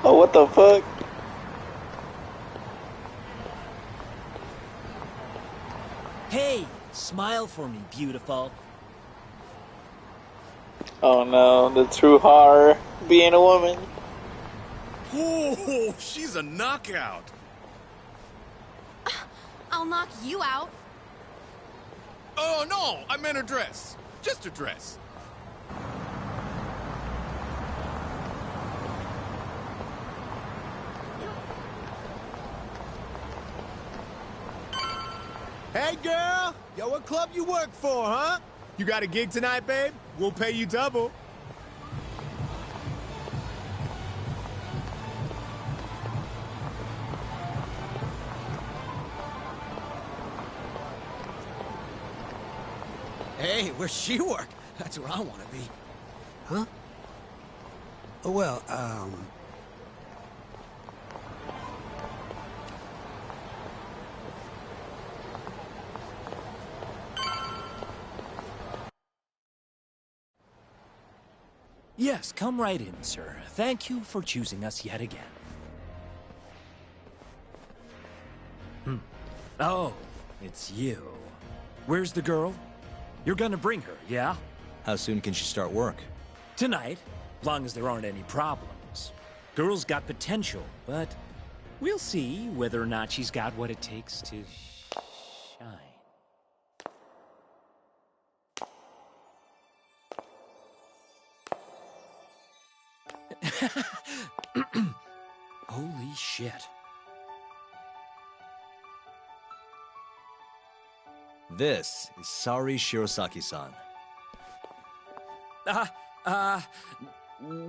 Oh, what the fuck? Hey, smile for me, beautiful. Oh no, the true horror, being a woman. Oh, she's a knockout. I'll knock you out. Oh, no, I meant her dress. Just her dress. Hey, girl! Yo, what club you work for, huh? You got a gig tonight, babe? We'll pay you double. Hey, where's she work? That's where I want to be. Huh? Oh, well, Yes, come right in, sir. Thank you for choosing us yet again. Oh, it's you. Where's the girl? You're gonna bring her, yeah? How soon can she start work? Tonight, long as there aren't any problems. Girl's got potential, but we'll see whether or not she's got what it takes to shine. Holy shit. This is Sari Shirosaki-san.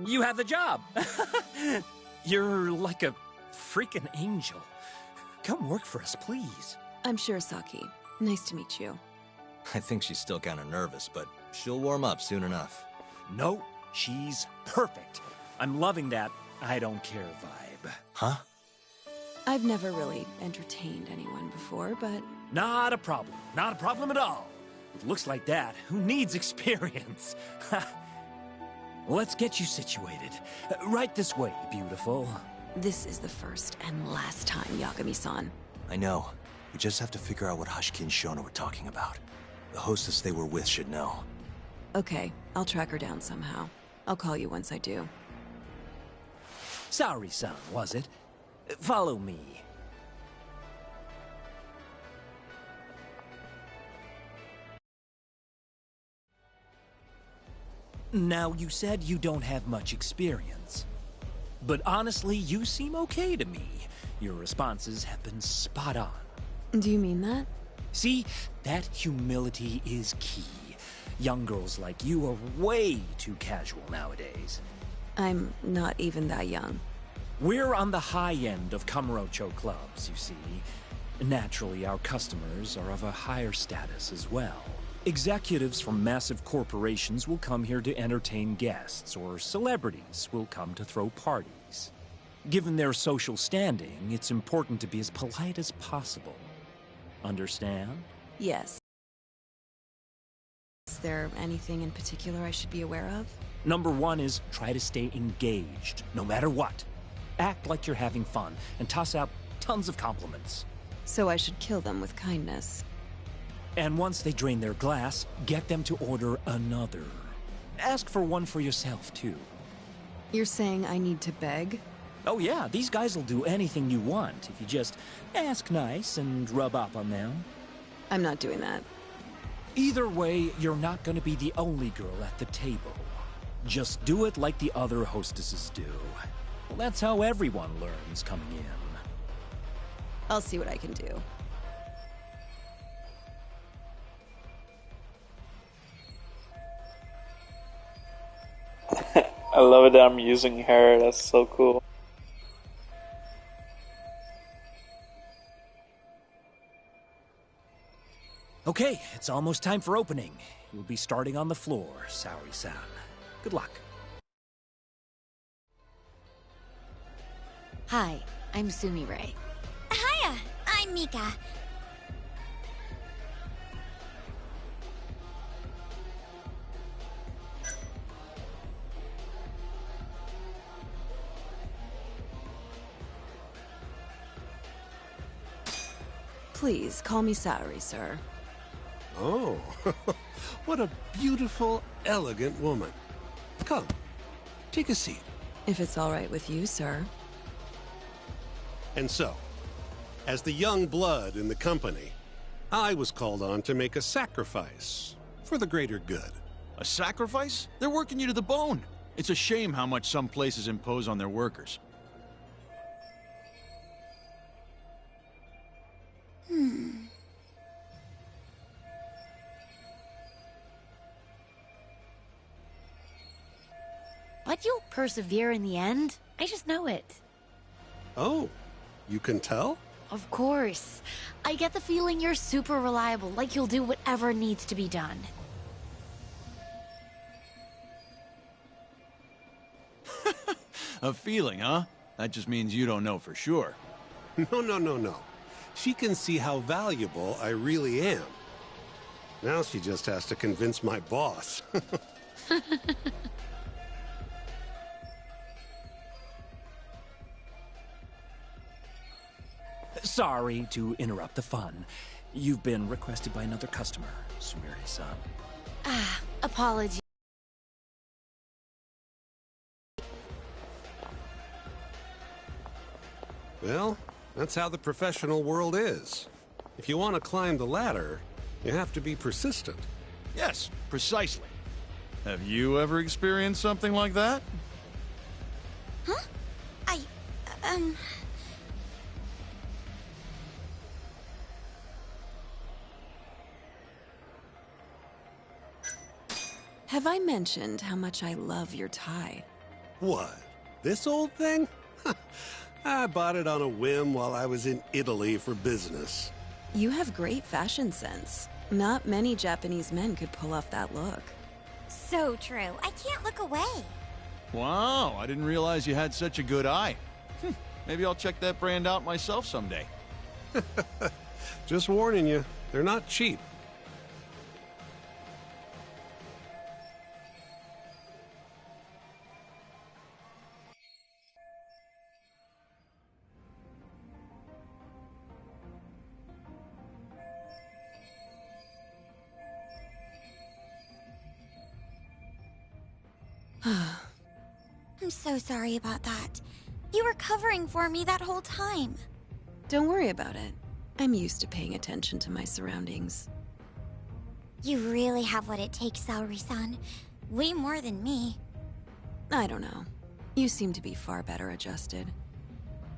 You have the job. You're like a freaking angel. Come work for us, please. I'm Shirosaki. Nice to meet you. I think she's still kind of nervous, but she'll warm up soon enough. No, she's perfect. I'm loving that I don't care vibe. Huh? I've never really entertained anyone before, but... Not a problem. Not a problem at all. It looks like that. Who needs experience? Let's get you situated. Right this way, beautiful. This is the first and last time, Yagami-san. I know. We just have to figure out what Hashiki and Shono were talking about. The hostess they were with should know. Okay, I'll track her down somehow. I'll call you once I do. Sorry-san, was it? Follow me. Now, you said you don't have much experience. But honestly, you seem okay to me. Your responses have been spot on. Do you mean that? See, that humility is key. Young girls like you are way too casual nowadays. I'm not even that young. We're on the high end of Kamurocho clubs, you see. Naturally, our customers are of a higher status as well. Executives from massive corporations will come here to entertain guests, or celebrities will come to throw parties. Given their social standing, it's important to be as polite as possible. Understand? Yes. Is there anything in particular I should be aware of? Number one is try to stay engaged, no matter what. Act like you're having fun, and toss out tons of compliments. So I should kill them with kindness. And once they drain their glass, get them to order another. Ask for one for yourself, too. You're saying I need to beg? Oh yeah, these guys will do anything you want if you just ask nice and rub up on them. I'm not doing that. Either way, you're not gonna be the only girl at the table. Just do it like the other hostesses do. Well, that's how everyone learns coming in. I'll see what I can do. I love it that I'm using her. That's so cool. Okay, it's almost time for opening. You'll be starting on the floor, Saori-san. Good luck. Hi, I'm Sumi-Ray. Hiya, I'm Mika. Please, call me Saori, sir. Oh, what a beautiful, elegant woman. Come, take a seat. If it's all right with you, sir. And so, as the young blood in the company, I was called on to make a sacrifice for the greater good. A sacrifice? They're working you to the bone. It's a shame how much some places impose on their workers. But you'll persevere in the end. I just know it. Oh, you can tell? Of course. I get the feeling you're super reliable, like you'll do whatever needs to be done. A feeling, huh? That just means you don't know for sure. No. She can see how valuable I really am. Now she just has to convince my boss. Sorry to interrupt the fun. You've been requested by another customer, Sumire-san. Apologies. Well, that's how the professional world is. If you want to climb the ladder, you have to be persistent. Yes, precisely. Have you ever experienced something like that? Huh? Have I mentioned how much I love your tie? What? This old thing? I bought it on a whim while I was in Italy for business. You have great fashion sense. Not many Japanese men could pull off that look. So true. I can't look away. Wow, I didn't realize you had such a good eye. Maybe I'll check that brand out myself someday. Just warning you, they're not cheap. I'm so sorry about that. You were covering for me that whole time. Don't worry about it. I'm used to paying attention to my surroundings. You really have what it takes, Saori-san. Way more than me. I don't know. You seem to be far better adjusted.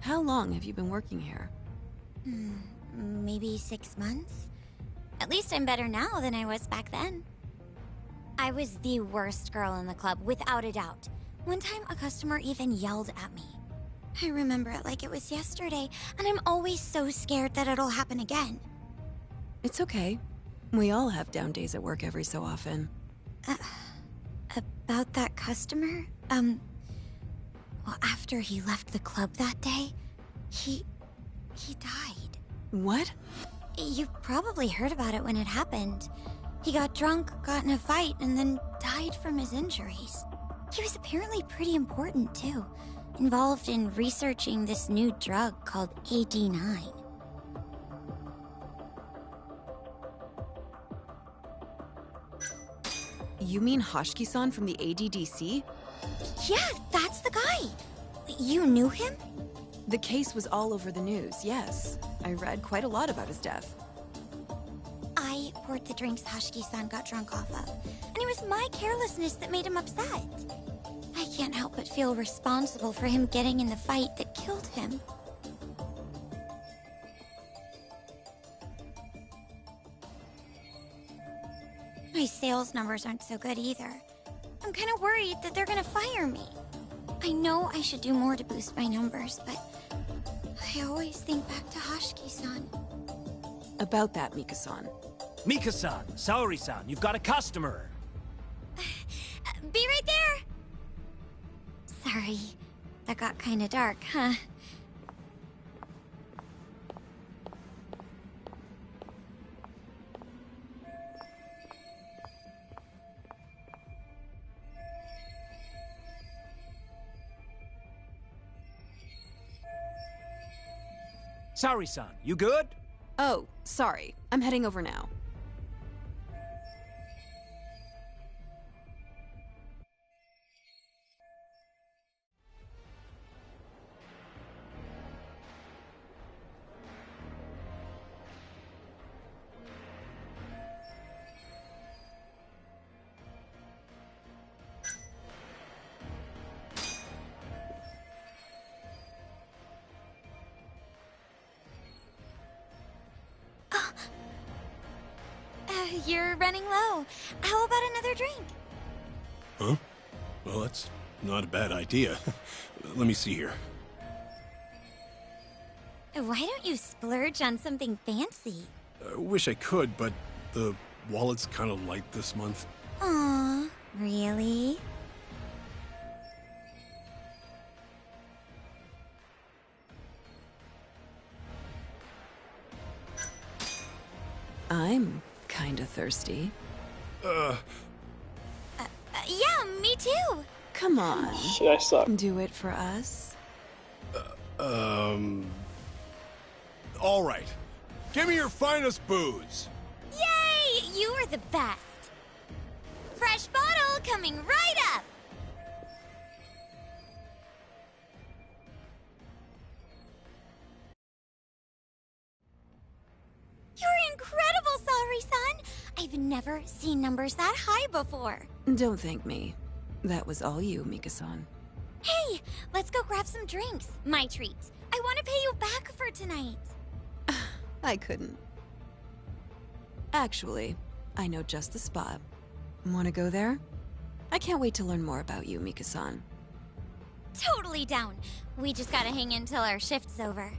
How long have you been working here? Maybe 6 months? At least I'm better now than I was back then. I was the worst girl in the club, without a doubt. One time, a customer even yelled at me. I remember it like it was yesterday, and I'm always so scared that it'll happen again. It's okay. We all have down days at work every so often. About that customer? Well, after he left the club that day, he died. What? You probably heard about it when it happened. He got drunk, got in a fight, and then died from his injuries. He was apparently pretty important, too. Involved in researching this new drug called AD9. You mean Hoshiki-san from the ADDC? Yeah, that's the guy. You knew him? The case was all over the news, yes. I read quite a lot about his death. I poured the drinks Hoshiki-san got drunk off of, and it was my carelessness that made him upset. I can't help but feel responsible for him getting in the fight that killed him. My sales numbers aren't so good either. I'm kind of worried that they're gonna fire me. I know I should do more to boost my numbers, but I always think back to Hoshiki-san. About that, Mika-san. Mika-san, Saori-san, you've got a customer! Be right there! Sorry, that got kinda dark, huh? Saori-san, you good? Oh, sorry. I'm heading over now. You're running low. How about another drink? Huh? Well, that's not a bad idea. Let me see here. Why don't you splurge on something fancy? I wish I could, but the wallet's kind of light this month. Aw, really? I'm kinda thirsty. Yeah, me too. Come on. Shit, I suck. Do it for us. All right. Give me your finest booze. Yay! You are the best. Fresh bottle coming right up. You're incredible, Saori-san. I've never seen numbers that high before. Don't thank me. That was all you, Mika-san. Hey, let's go grab some drinks. My treat. I want to pay you back for tonight. I couldn't. Actually, I know just the spot. Want to go there? I can't wait to learn more about you, Mika-san. Totally down. We just gotta hang in till our shift's over.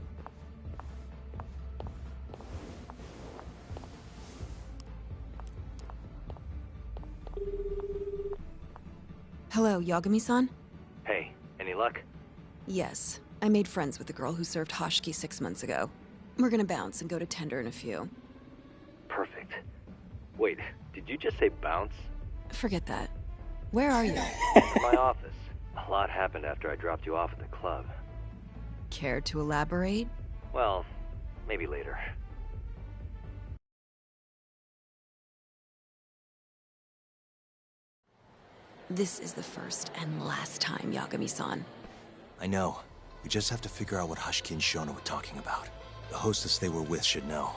Hello, Yagami-san? Hey, any luck? Yes. I made friends with the girl who served Hoshiki 6 months ago. We're gonna bounce and go to Tender in a few. Perfect. Wait, did you just say bounce? Forget that. Where are you? In my office. A lot happened after I dropped you off at the club. Care to elaborate? Well, maybe later. This is the first and last time, Yagami-san. I know. We just have to figure out what Hoshiki and Shono were talking about. The hostess they were with should know.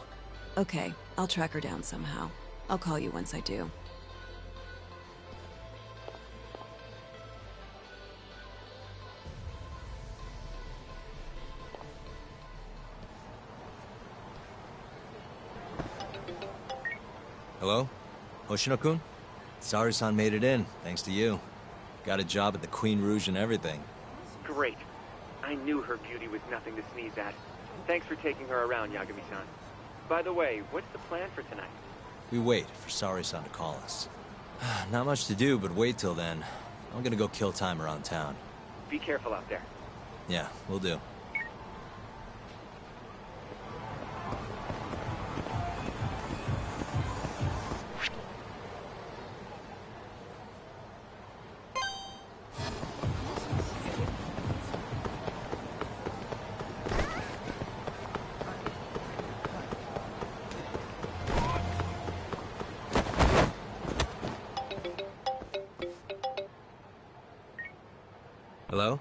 Okay, I'll track her down somehow. I'll call you once I do. Hello? Hoshino-kun? Saori-san made it in, thanks to you. Got a job at the Queen Rouge and everything. Great. I knew her beauty was nothing to sneeze at. Thanks for taking her around, Yagami-san. By the way, what's the plan for tonight? We wait for Saori-san to call us. Not much to do, but wait till then. I'm gonna go kill time around town. Be careful out there. Yeah, will do. Hello?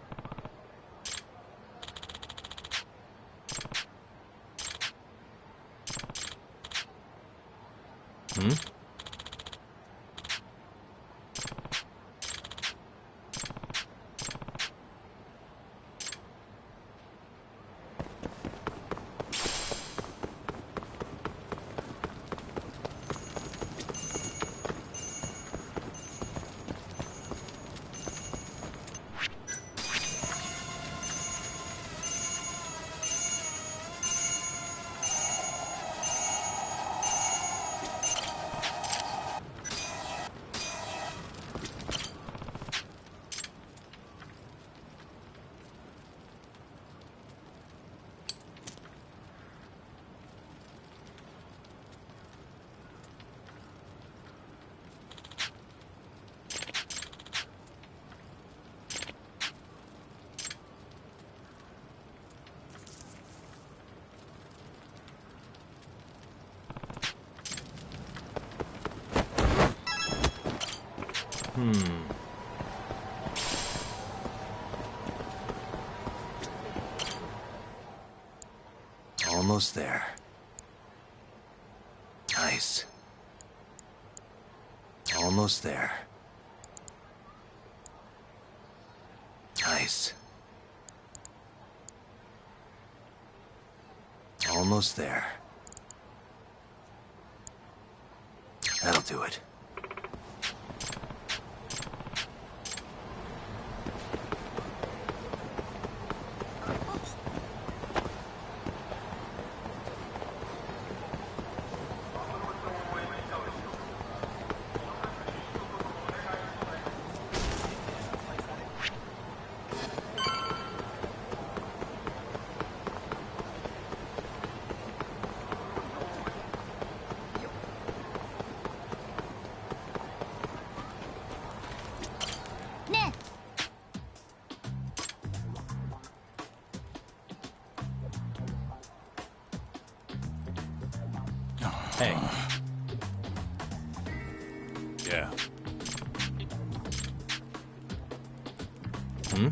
Hmm? Almost there. Nice. Almost there. Nice. Almost there. That'll do it. Hey. Yeah. Hmm?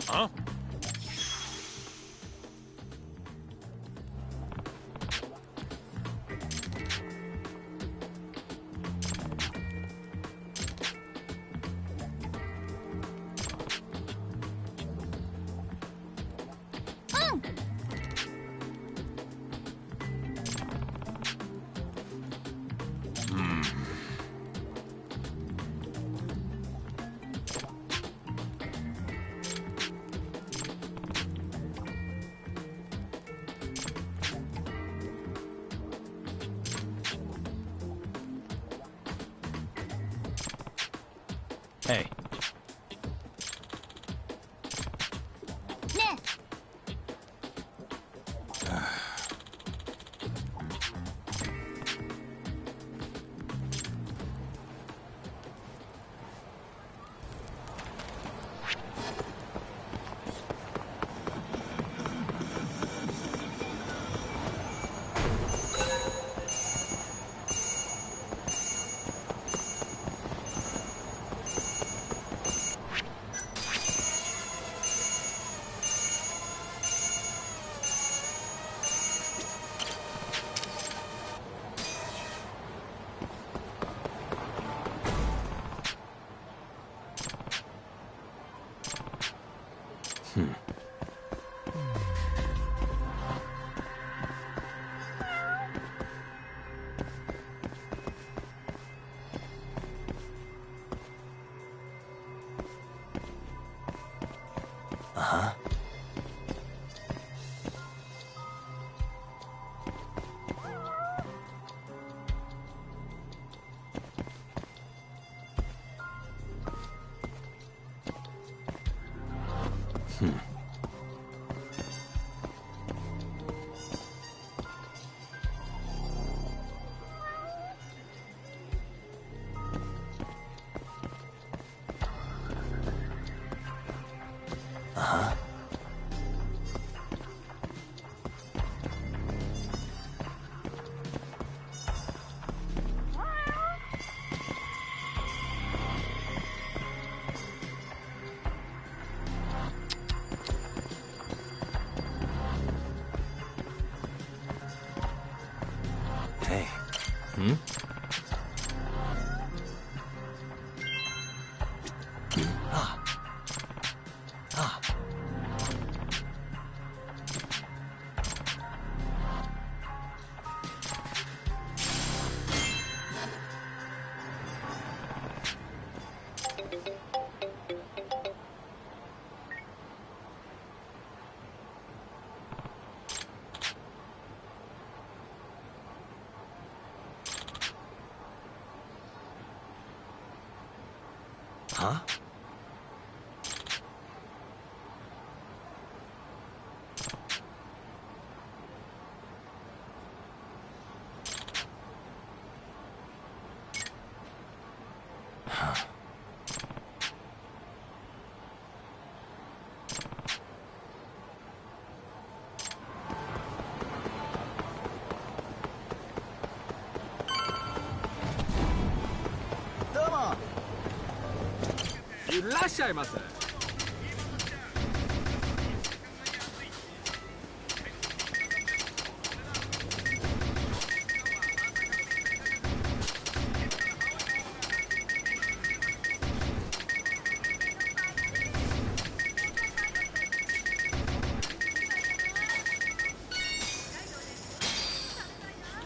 Huh? Hey. Uh-huh. Uh-huh. Huh?いらっしゃいませ。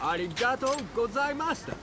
ありがとうございました。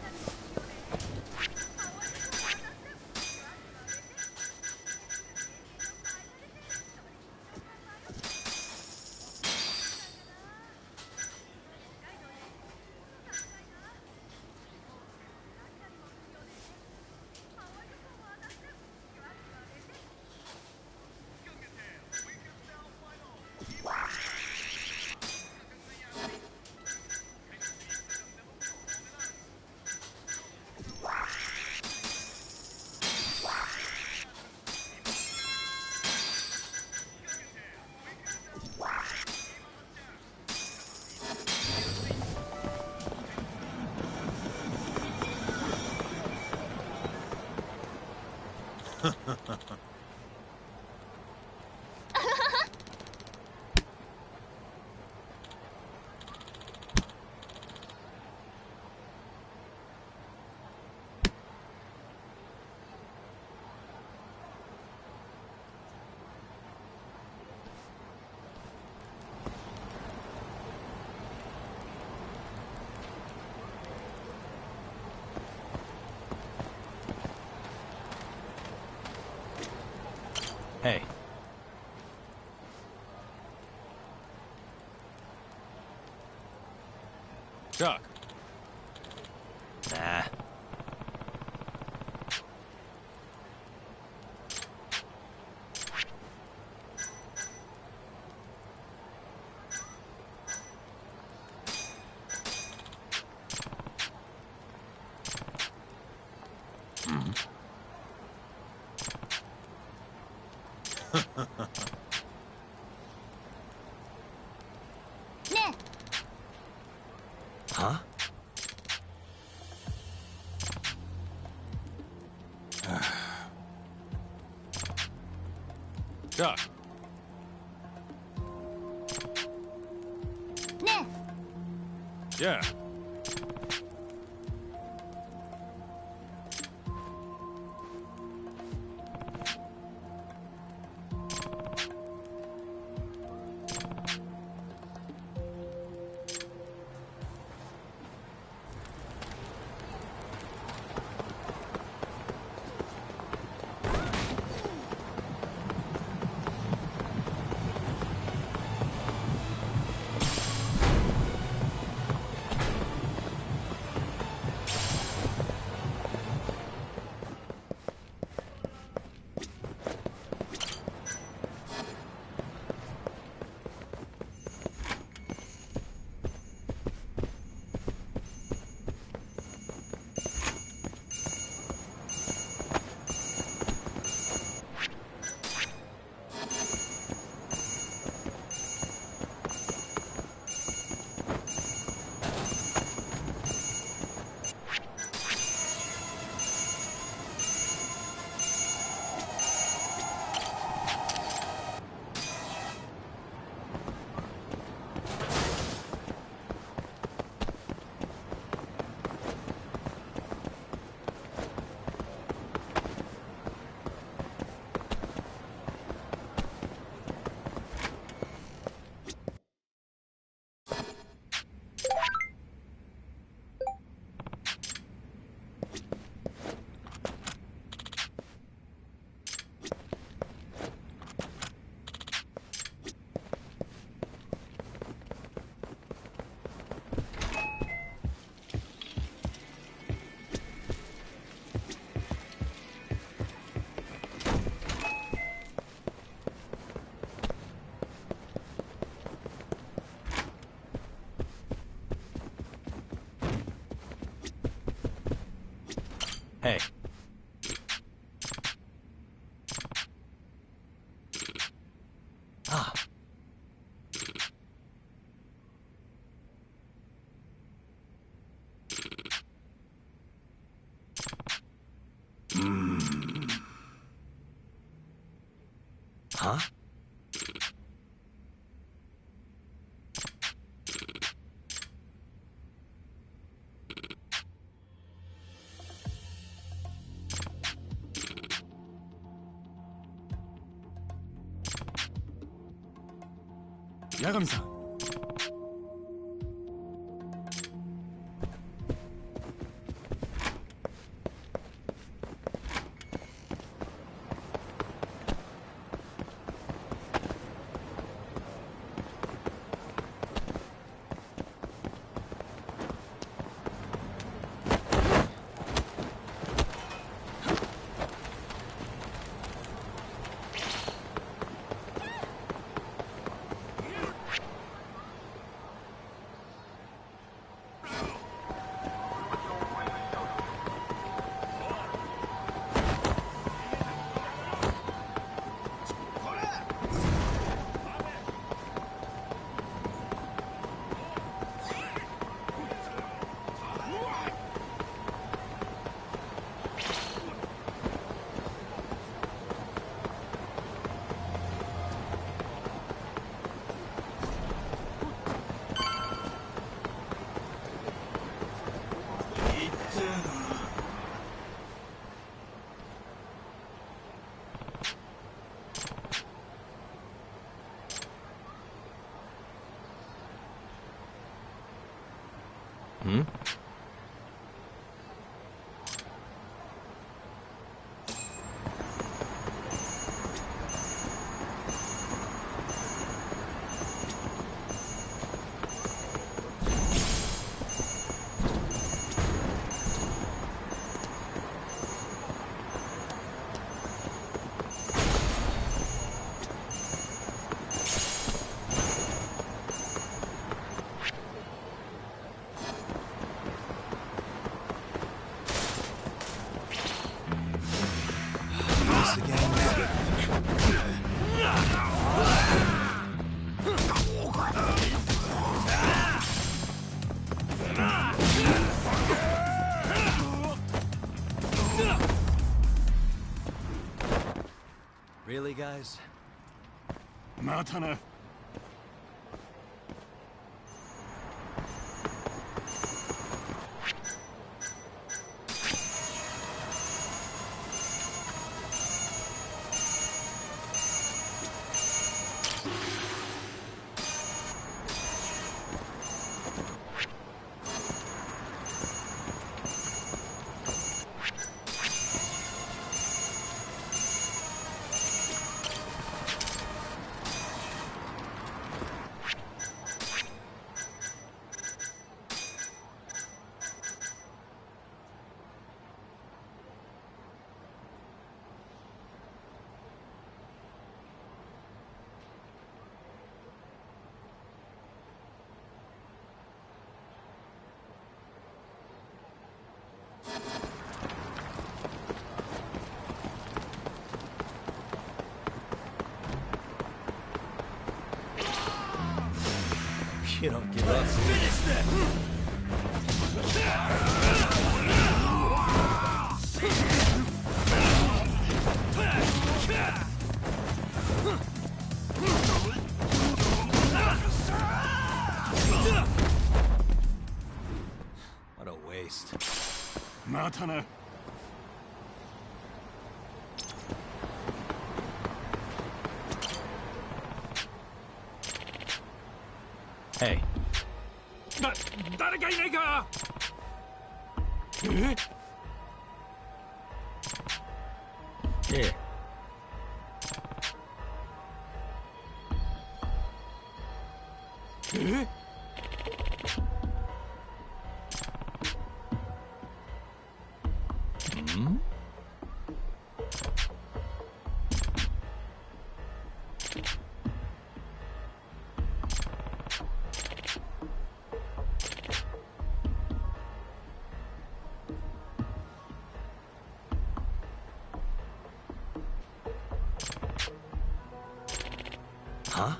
Hey. Chuck. Nah. Huh? Chuck. Yeah. Hey. Ah. Huh? Yagami-san. Hmm? Really, guys? またな。You don't give up. Finish them! What a waste. またな。Hey. 誰かいないか。え？ Here. Hmm? Huh?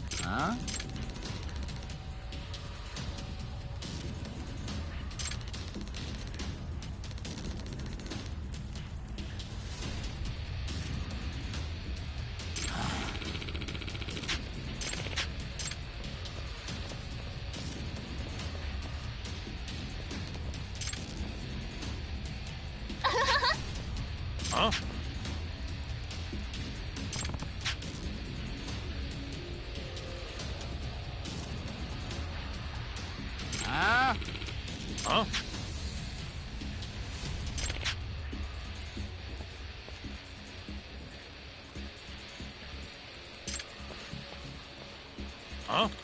Huh? Huh? Huh? Huh? Huh?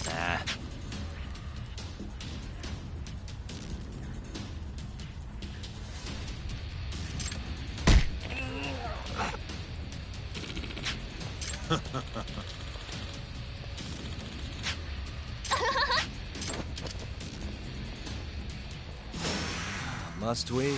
Nah. Must we?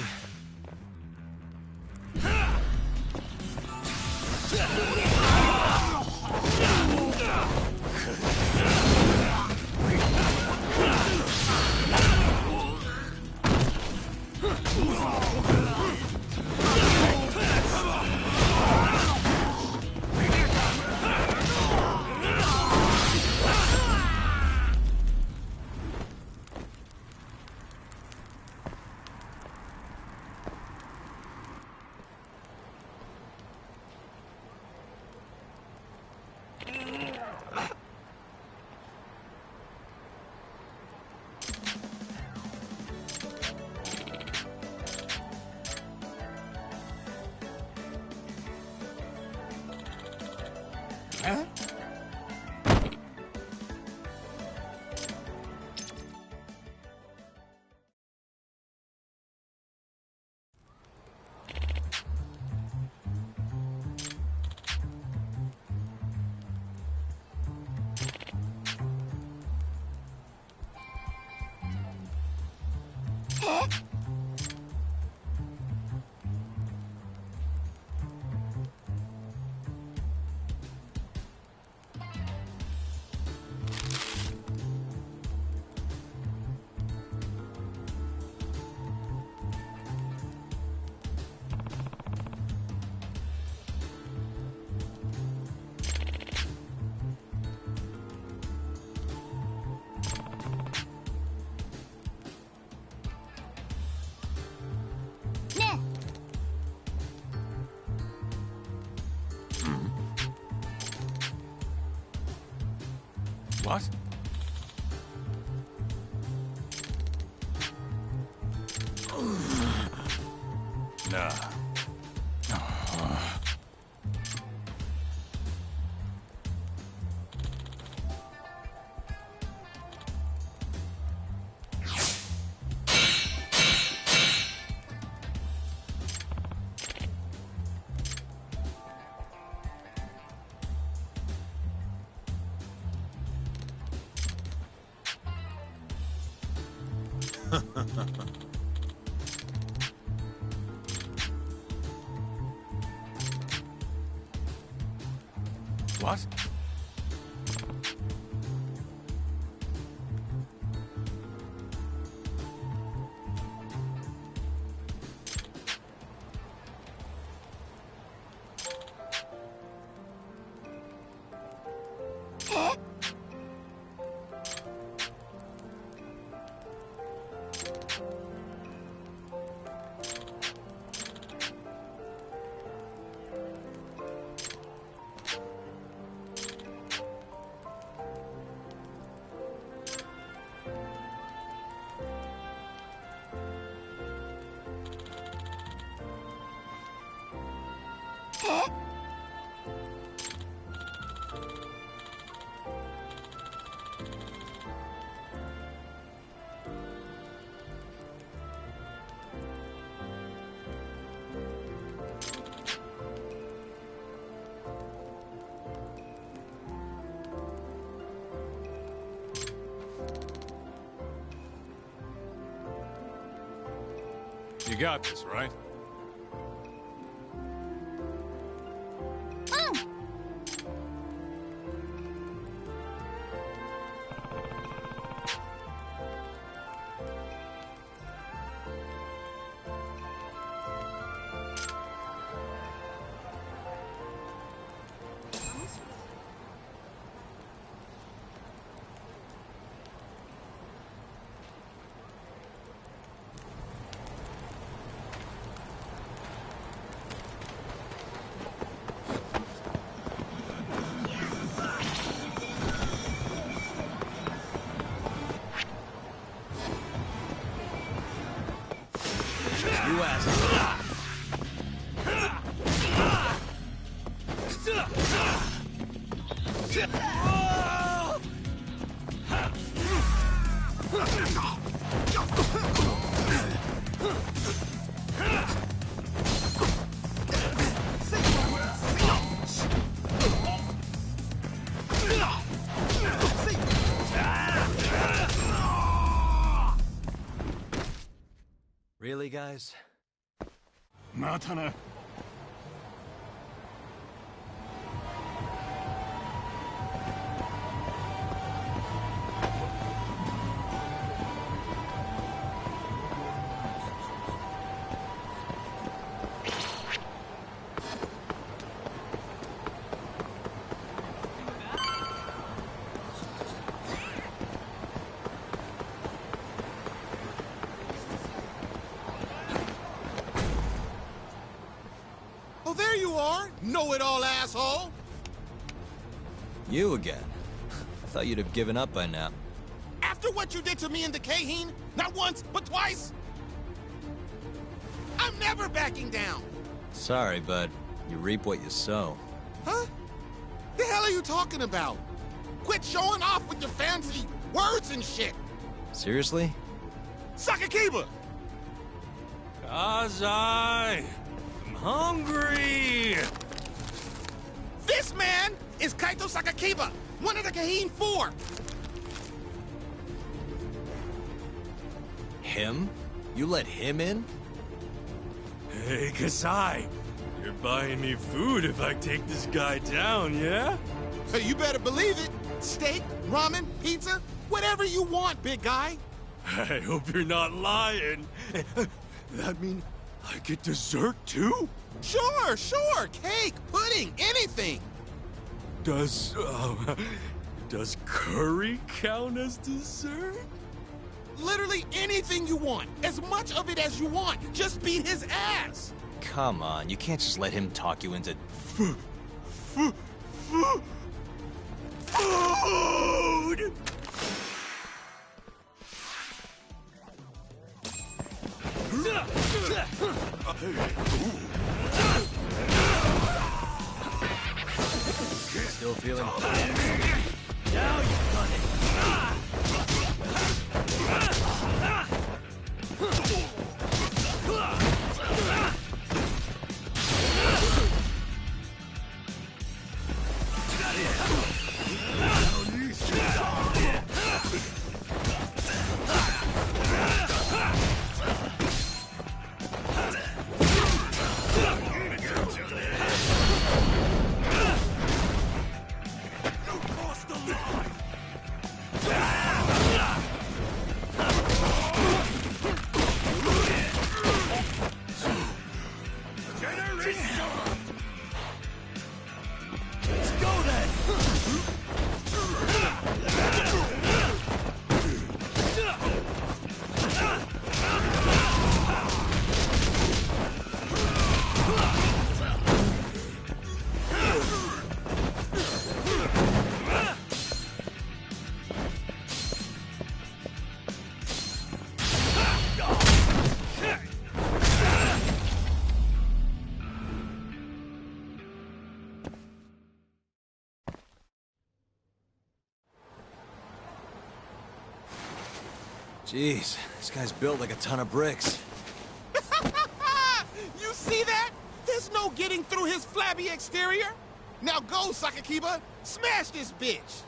What? You got this, right? You asked. Really, guys? またな。Oh, there you are, know-it-all asshole! You again? I thought you'd have given up by now. After what you did to me in the Kaheen, not once, but twice, I'm never backing down! Sorry, but you reap what you sow. Huh? The hell are you talking about? Quit showing off with your fancy words and shit! Seriously? Sakakiba! Kazai! I'm hungry! This man is Kaito Sakakiba, one of the Kaheen 4! Him? You let him in? Hey, Kasai! You're buying me food if I take this guy down, yeah? You better believe it! Steak, ramen, pizza, whatever you want, big guy! I hope you're not lying. That mean I get dessert too? Sure, sure! Cake, pudding, anything! Does curry count as dessert? Literally anything you want, as much of it as you want. Just beat his ass! Come on, you can't just let him talk you into... Food! Still feeling... Now you've done it! Jeez, this guy's built like a ton of bricks. You see that? There's no getting through his flabby exterior. Now go, Sakakiba. Smash this bitch.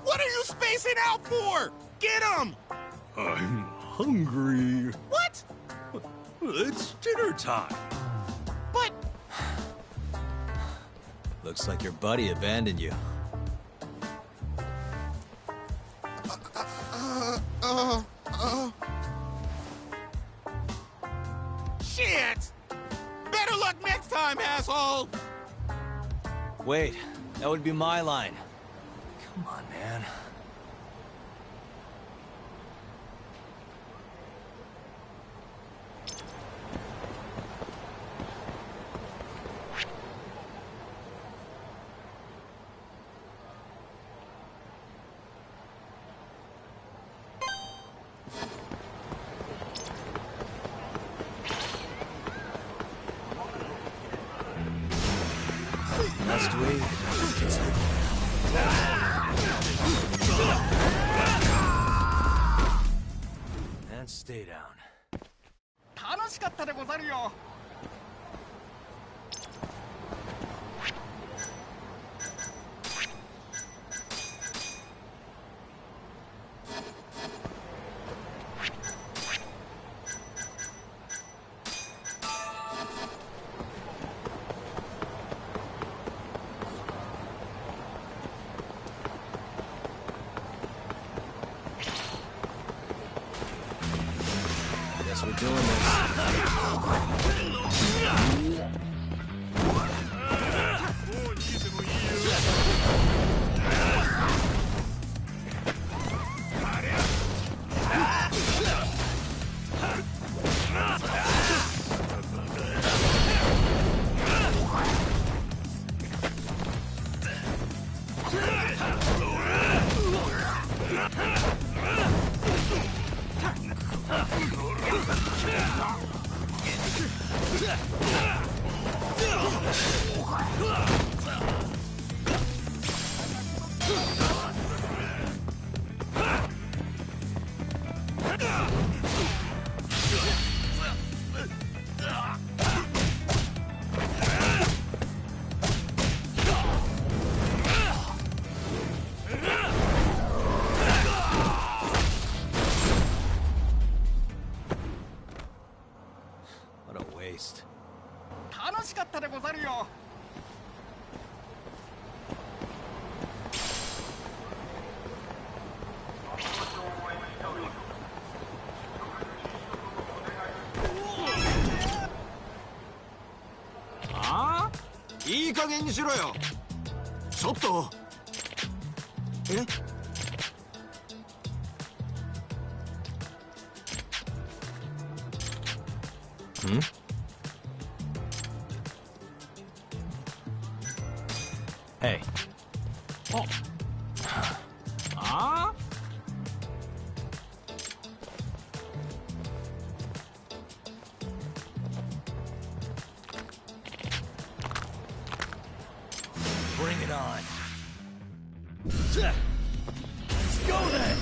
What are you spacing out for? Get him! I'm hungry. What? It's dinner time. But... Looks like your buddy abandoned you. Shit! Better luck next time, asshole! Wait, that would be my line. Come on, man. Must we? And stay down. 楽しかったでござるよ。Guess we're doing this. What a waste. 楽しかったでござるよ。ああ？いい加減にしろよ。ちょっと。え？ Hmm? Hey. Oh. Ah? Bring it on. Let's go then.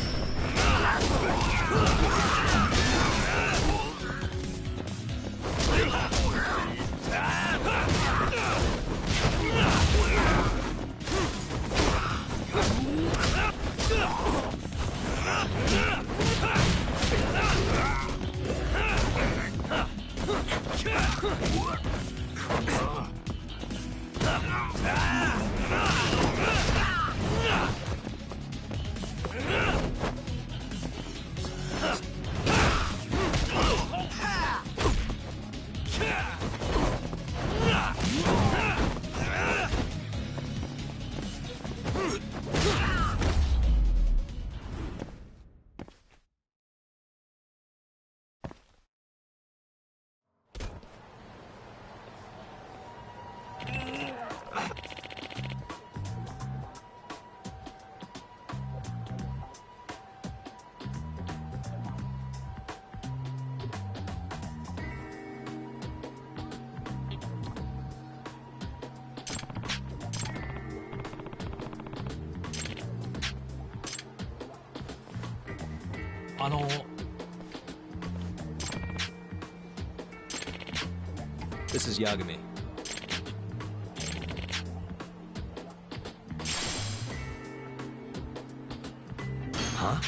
This is Yagami. Huh?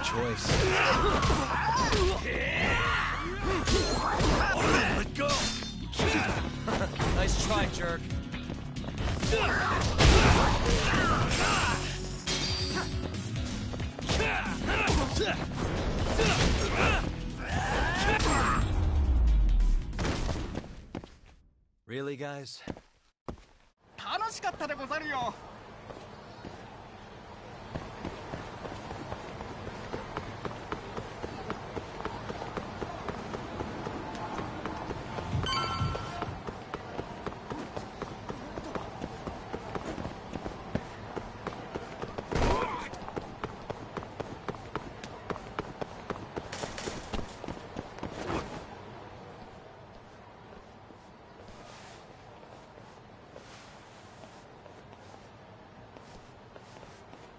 Choice. Let go! Nice try, jerk. Really, guys? 楽しかったでござるよ。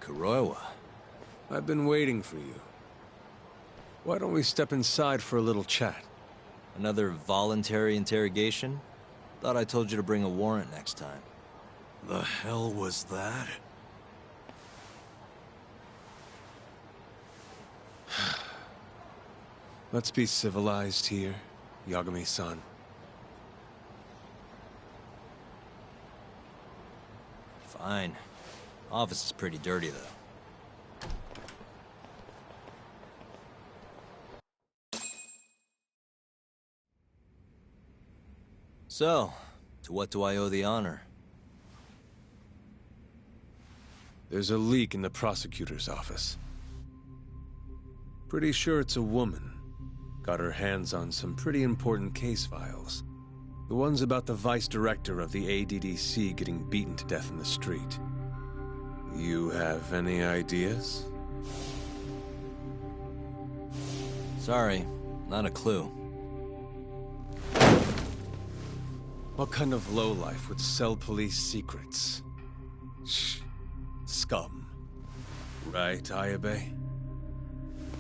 Kuroiwa. I've been waiting for you. Why don't we step inside for a little chat? Another voluntary interrogation? Thought I told you to bring a warrant next time. The hell was that? Let's be civilized here, Yagami-san. Fine. Office is pretty dirty, though. So, to what do I owe the honor? There's a leak in the prosecutor's office. Pretty sure it's a woman. Got her hands on some pretty important case files. The ones about the vice director of the ADDC getting beaten to death in the street. You have any ideas? Sorry, not a clue. What kind of lowlife would sell police secrets? Shh. Scum. Right, Ayabe?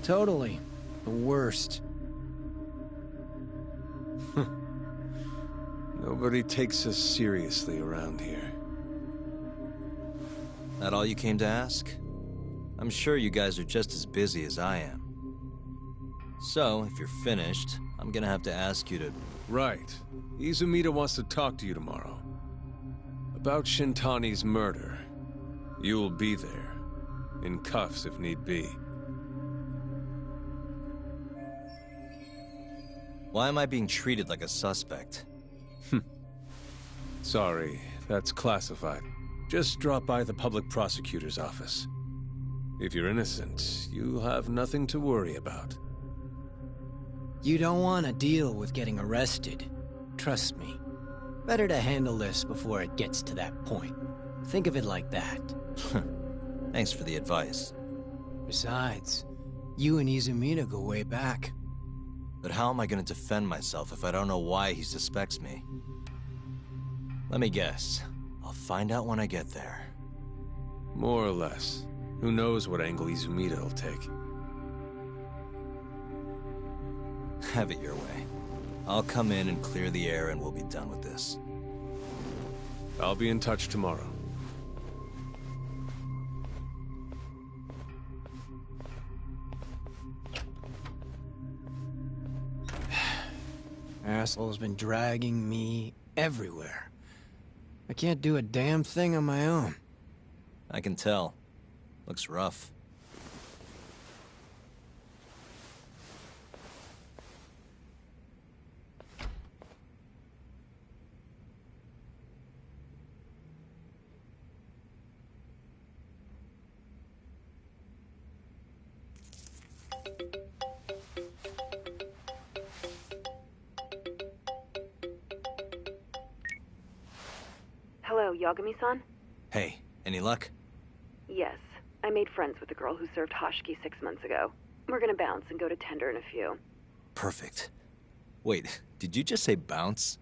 Totally. The worst. Nobody takes us seriously around here. That all you came to ask? I'm sure you guys are just as busy as I am. So, if you're finished, I'm gonna have to ask you to... Right. Izumida wants to talk to you tomorrow. About Shintani's murder. You'll be there. In cuffs if need be. Why am I being treated like a suspect? Sorry, that's classified. Just drop by the public prosecutor's office. If you're innocent, you'll have nothing to worry about. You don't want to deal with getting arrested. Trust me. Better to handle this before it gets to that point. Think of it like that. Thanks for the advice. Besides, you and Izumida go way back. But how am I going to defend myself if I don't know why he suspects me? Let me guess. I'll find out when I get there. More or less. Who knows what angle Izumida will take. Have it your way. I'll come in and clear the air and we'll be done with this. I'll be in touch tomorrow. Asshole's been dragging me everywhere. I can't do a damn thing on my own. I can tell. Looks rough. Yagami-san? Hey, any luck? Yes. I made friends with the girl who served Hashiki 6 months ago. We're gonna bounce and go to Tender in a few. Perfect. Wait, did you just say bounce?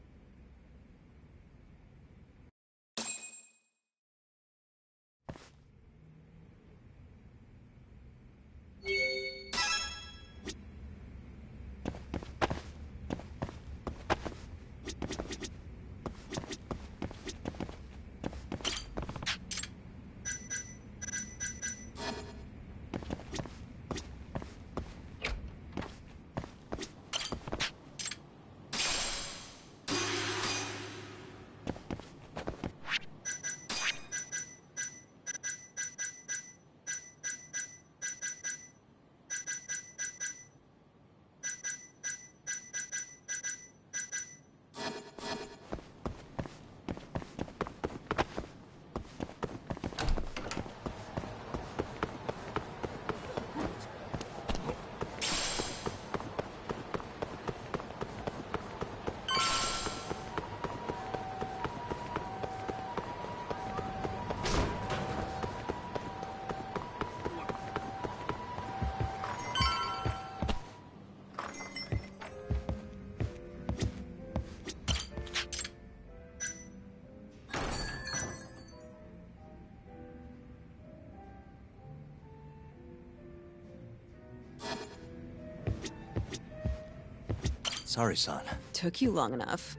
Sorry, son. Took you long enough.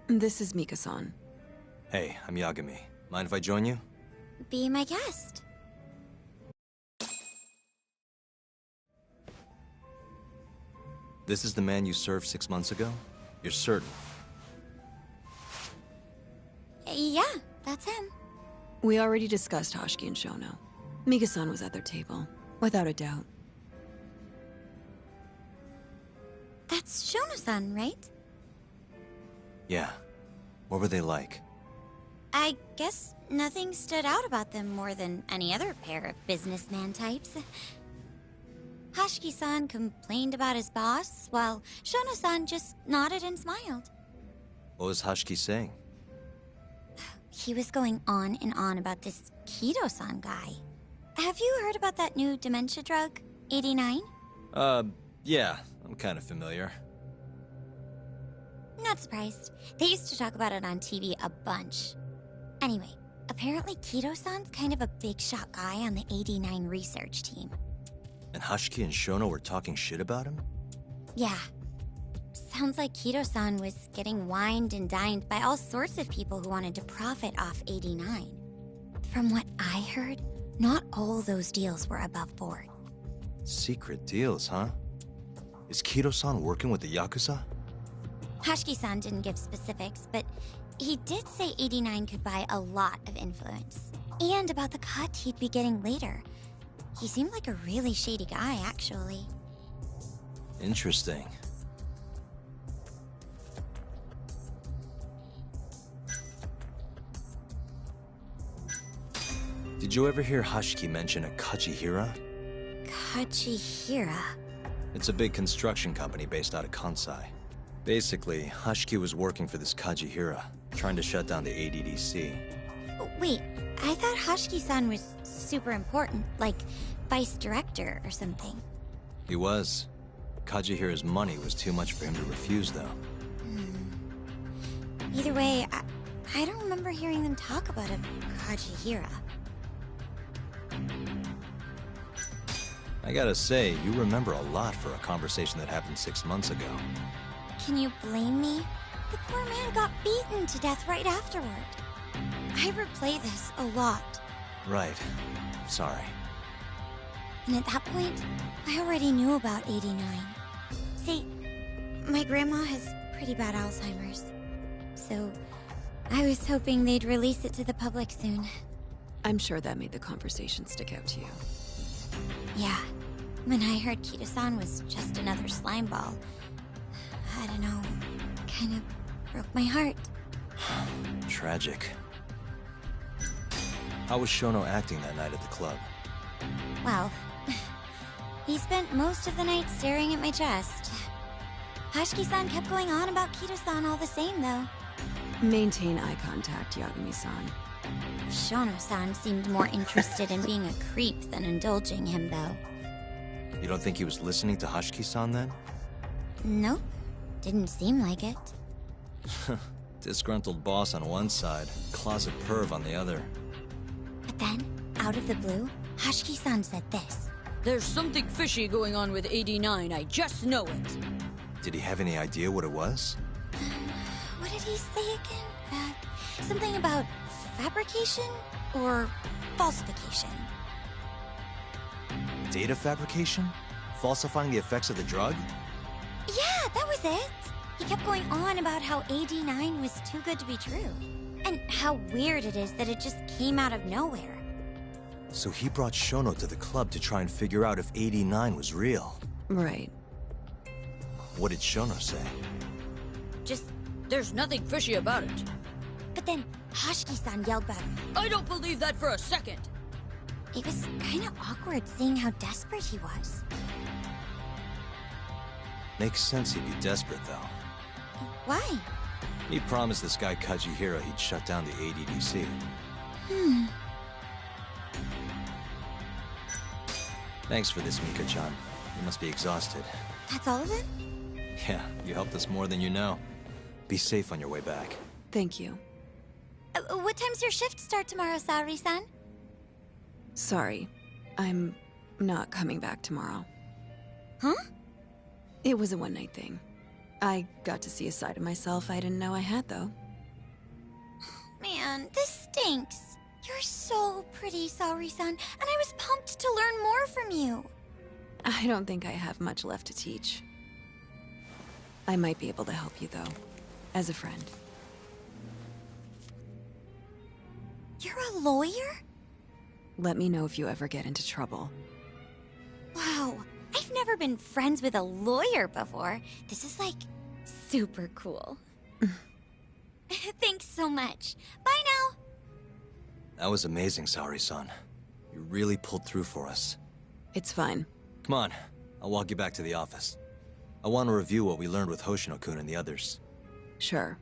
This is Mika-san. Hey, I'm Yagami. Mind if I join you? Be my guest. This is the man you served 6 months ago? You're certain? Yeah, that's him. We already discussed Hashiki and Shono. Mika-san was at their table, without a doubt. That's Shono-san, right? Yeah. What were they like? I guess nothing stood out about them more than any other pair of businessman types. Hashiki-san complained about his boss, while Shono-san just nodded and smiled. What was Hashiki saying? He was going on and on about this Kido-san guy. Have you heard about that new dementia drug, 89? Yeah, I'm kind of familiar. Not surprised. They used to talk about it on TV a bunch. Anyway, apparently Kido-san's kind of a big shot guy on the 89 research team. And Hashiki and Shono were talking shit about him? Yeah. Sounds like Kido-san was getting wined and dined by all sorts of people who wanted to profit off 89. From what I heard, not all those deals were above board. Secret deals, huh? Is Kido-san working with the Yakuza? Hashiki-san didn't give specifics, but he did say 89 could buy a lot of influence. And about the cut he'd be getting later. He seemed like a really shady guy, actually. Interesting. Did you ever hear Hashiki mention a Kachihira? Kachihira? It's a big construction company based out of Kansai. Basically, Hashiki was working for this Kachihira, trying to shut down the ADDC. Wait, I thought Hashiki-san was super important, like vice director or something. He was. Kachihira's money was too much for him to refuse, though. Either way, I don't remember hearing them talk about a Kachihira. I gotta say, you remember a lot for a conversation that happened 6 months ago. Can you blame me? The poor man got beaten to death right afterward. I replay this a lot. Right. Sorry. And at that point, I already knew about 89. See, my grandma has pretty bad Alzheimer's. So, I was hoping they'd release it to the public soon. I'm sure that made the conversation stick out to you. Yeah. When I heard Kido-san was just another slime ball, I don't know, kind of broke my heart. Tragic. How was Shono acting that night at the club? Well, he spent most of the night staring at my chest. Hashiki-san kept going on about Kido-san all the same, though. Maintain eye contact, Yagami-san. Shono-san seemed more interested in being a creep than indulging him, though. You don't think he was listening to Hashiki-san then? Nope. Didn't seem like it. Disgruntled boss on one side, closet perv on the other. But then, out of the blue, Hashiki-san said this. There's something fishy going on with 89, I just know it. Did he have any idea what it was? What did he say again? Something about fabrication or falsification. Data fabrication? Falsifying the effects of the drug? Yeah, that was it. He kept going on about how 89 was too good to be true. And how weird it is that it just came out of nowhere. So he brought Shono to the club to try and figure out if 89 was real. Right. What did Shono say? Just, there's nothing fishy about it. But then Hashiki-san yelled back, I don't believe that for a second. It was kind of awkward seeing how desperate he was. Makes sense he'd be desperate, though. Why? He promised this guy Kajihira he'd shut down the ADDC. Thanks for this, Mika-chan. You must be exhausted. That's all of it? Yeah, you helped us more than you know. Be safe on your way back. Thank you. What time's your shift start tomorrow, Saori-san? Sorry. I'm not coming back tomorrow. Huh? It was a one-night thing. I got to see a side of myself I didn't know I had, though. Man, this stinks. You're so pretty, Saori-san, and I was pumped to learn more from you. I don't think I have much left to teach. I might be able to help you, though, as a friend. You're a lawyer? Let me know if you ever get into trouble. Wow, I've never been friends with a lawyer before. This is, like, super cool. Thanks so much. Bye now. That was amazing, Saori-san. You really pulled through for us. It's fine. Come on, I'll walk you back to the office. I want to review what we learned with Hoshino-kun and the others. Sure.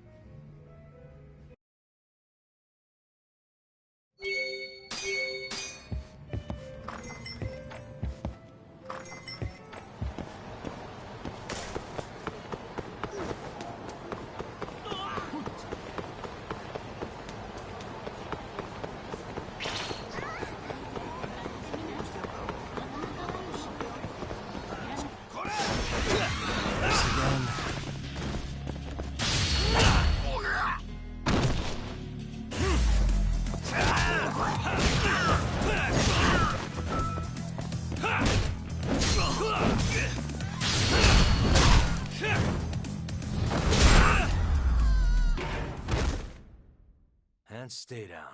And stay down.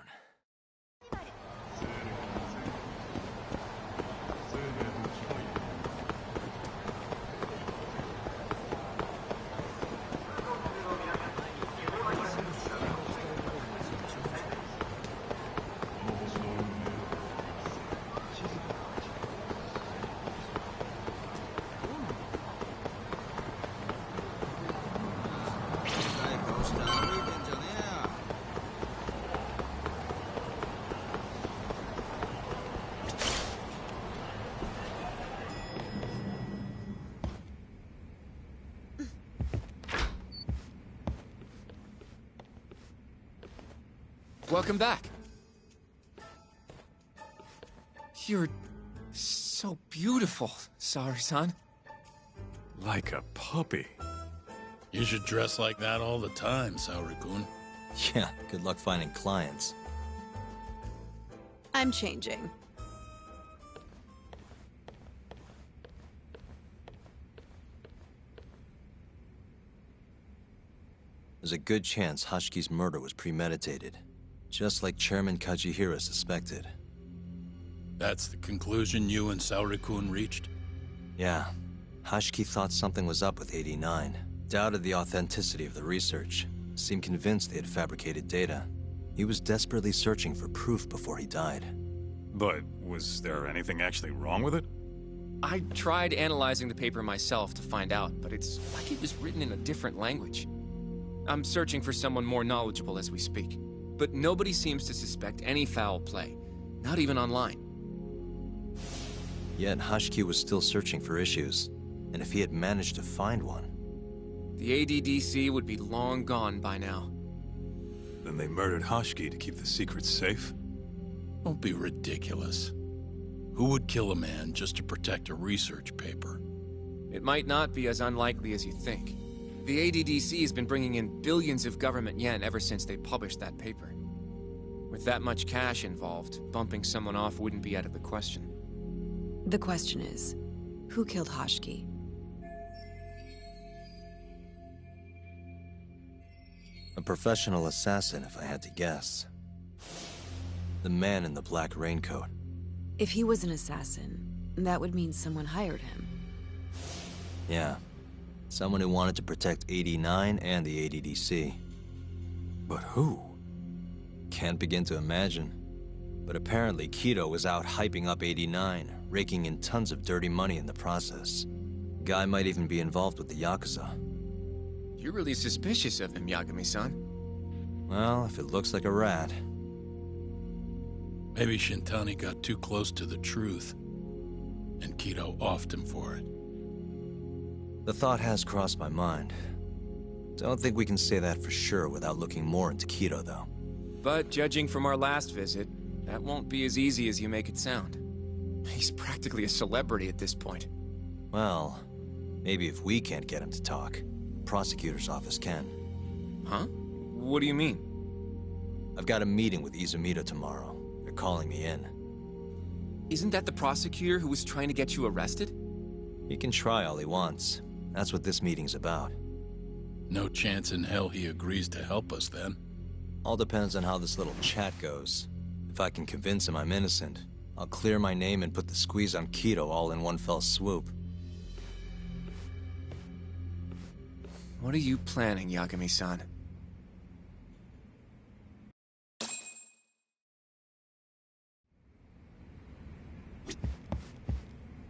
Welcome back. You're so beautiful, Saori-san. Like a puppy. You should dress like that all the time, Saori-kun. Yeah, good luck finding clients. I'm changing. There's a good chance Hashiki's murder was premeditated, just like Chairman Kajihira suspected. That's the conclusion you and Saori-kun reached? Yeah. Hashiki thought something was up with 89, doubted the authenticity of the research, seemed convinced they had fabricated data. He was desperately searching for proof before he died. But was there anything actually wrong with it? I tried analyzing the paper myself to find out, but it's like it was written in a different language. I'm searching for someone more knowledgeable as we speak. But nobody seems to suspect any foul play, not even online. Yet Hashki was still searching for issues, and if he had managed to find one... The ADDC would be long gone by now. Then they murdered Hashki to keep the secret safe? Don't be ridiculous. Who would kill a man just to protect a research paper? It might not be as unlikely as you think. The ADDC has been bringing in billions of government yen ever since they published that paper. With that much cash involved, bumping someone off wouldn't be out of the question. The question is, who killed Hashki? A professional assassin, if I had to guess. The man in the black raincoat. If he was an assassin, that would mean someone hired him. Yeah. Someone who wanted to protect 89 and the ADDC. But who? Can't begin to imagine. But apparently Kido was out hyping up 89, raking in tons of dirty money in the process. Guy might even be involved with the Yakuza. You're really suspicious of him, Yagami-san. Well, if it looks like a rat. Maybe Shintani got too close to the truth, and Kido offed him for it. The thought has crossed my mind. Don't think we can say that for sure without looking more into Kido, though. But judging from our last visit, that won't be as easy as you make it sound. He's practically a celebrity at this point. Well, maybe if we can't get him to talk, prosecutor's office can. Huh? What do you mean? I've got a meeting with Izumida tomorrow. They're calling me in. Isn't that the prosecutor who was trying to get you arrested? He can try all he wants. That's what this meeting's about. No chance in hell he agrees to help us, then. All depends on how this little chat goes. If I can convince him I'm innocent, I'll clear my name and put the squeeze on Kido all in one fell swoop. What are you planning, Yagami-san?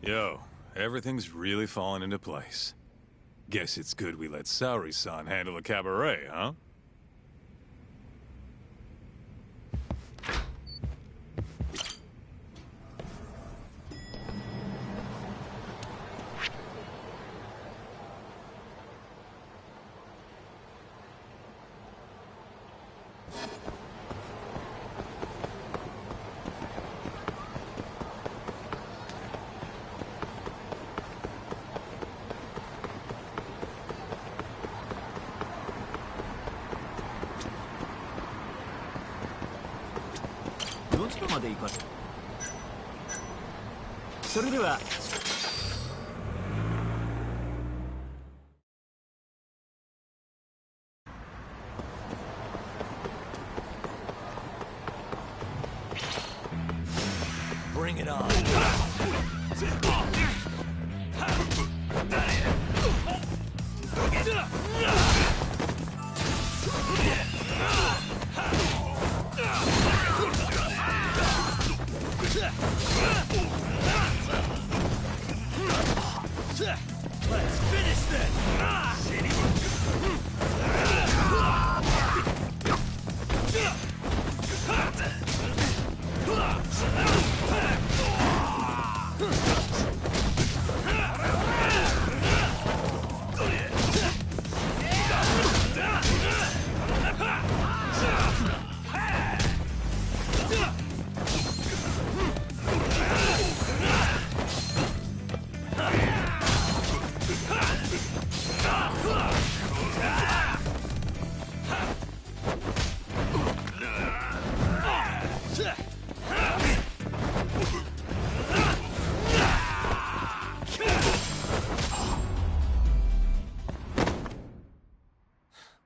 Yo, everything's really falling into place. Guess it's good we let Saori-san handle the cabaret, huh? Bring it on. Let's finish this!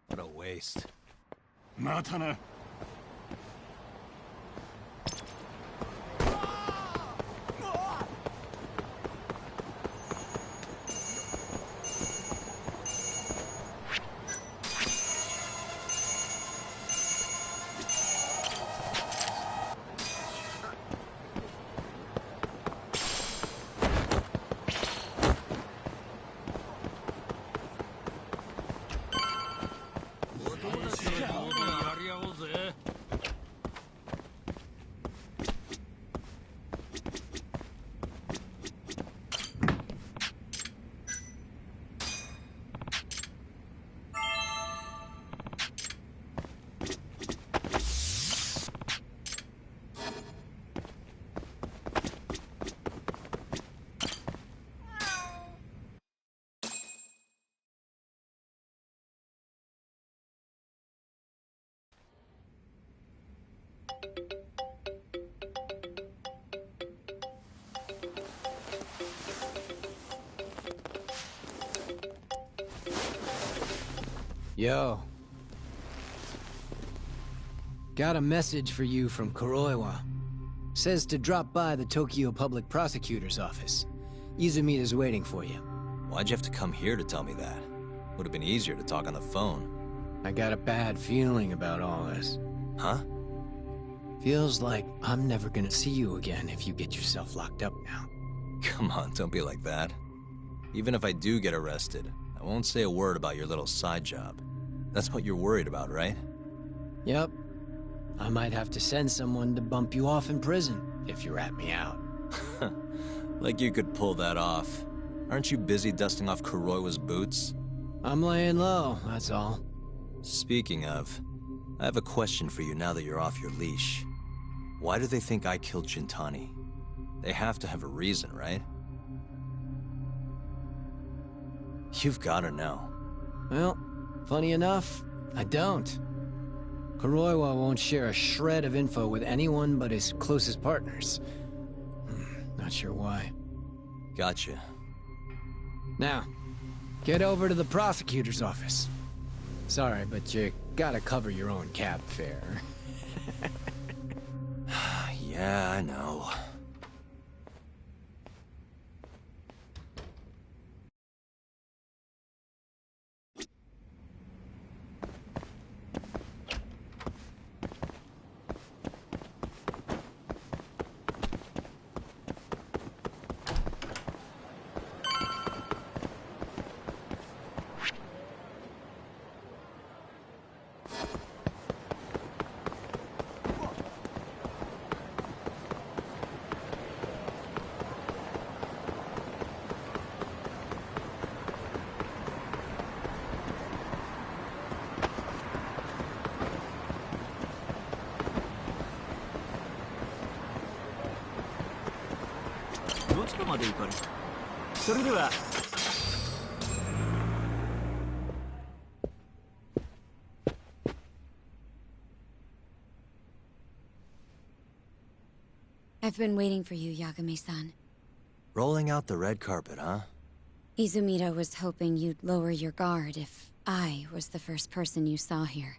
What a waste. またな。Yo. Got a message for you from Kuroiwa. Says to drop by the Tokyo Public Prosecutor's office. Izumita's waiting for you. Why'd you have to come here to tell me that? Would have been easier to talk on the phone. I got a bad feeling about all this. Huh? Feels like I'm never gonna see you again if you get yourself locked up now. Come on, don't be like that. Even if I do get arrested, I won't say a word about your little side job. That's what you're worried about, right? Yep. I might have to send someone to bump you off in prison if you rat me out. Like you could pull that off. Aren't you busy dusting off Kuroiwa's boots? I'm laying low, that's all. Speaking of, I have a question for you now that you're off your leash. Why do they think I killed Shintani? They have to have a reason, right? You've gotta know. Well, funny enough, I don't. Kuroiwa won't share a shred of info with anyone but his closest partners. Not sure why. Gotcha. Now, get over to the prosecutor's office. Sorry, but you gotta cover your own cab fare. Yeah, I know. I've been waiting for you, Yagami-san. Rolling out the red carpet, huh? Izumita was hoping you'd lower your guard if I was the first person you saw here.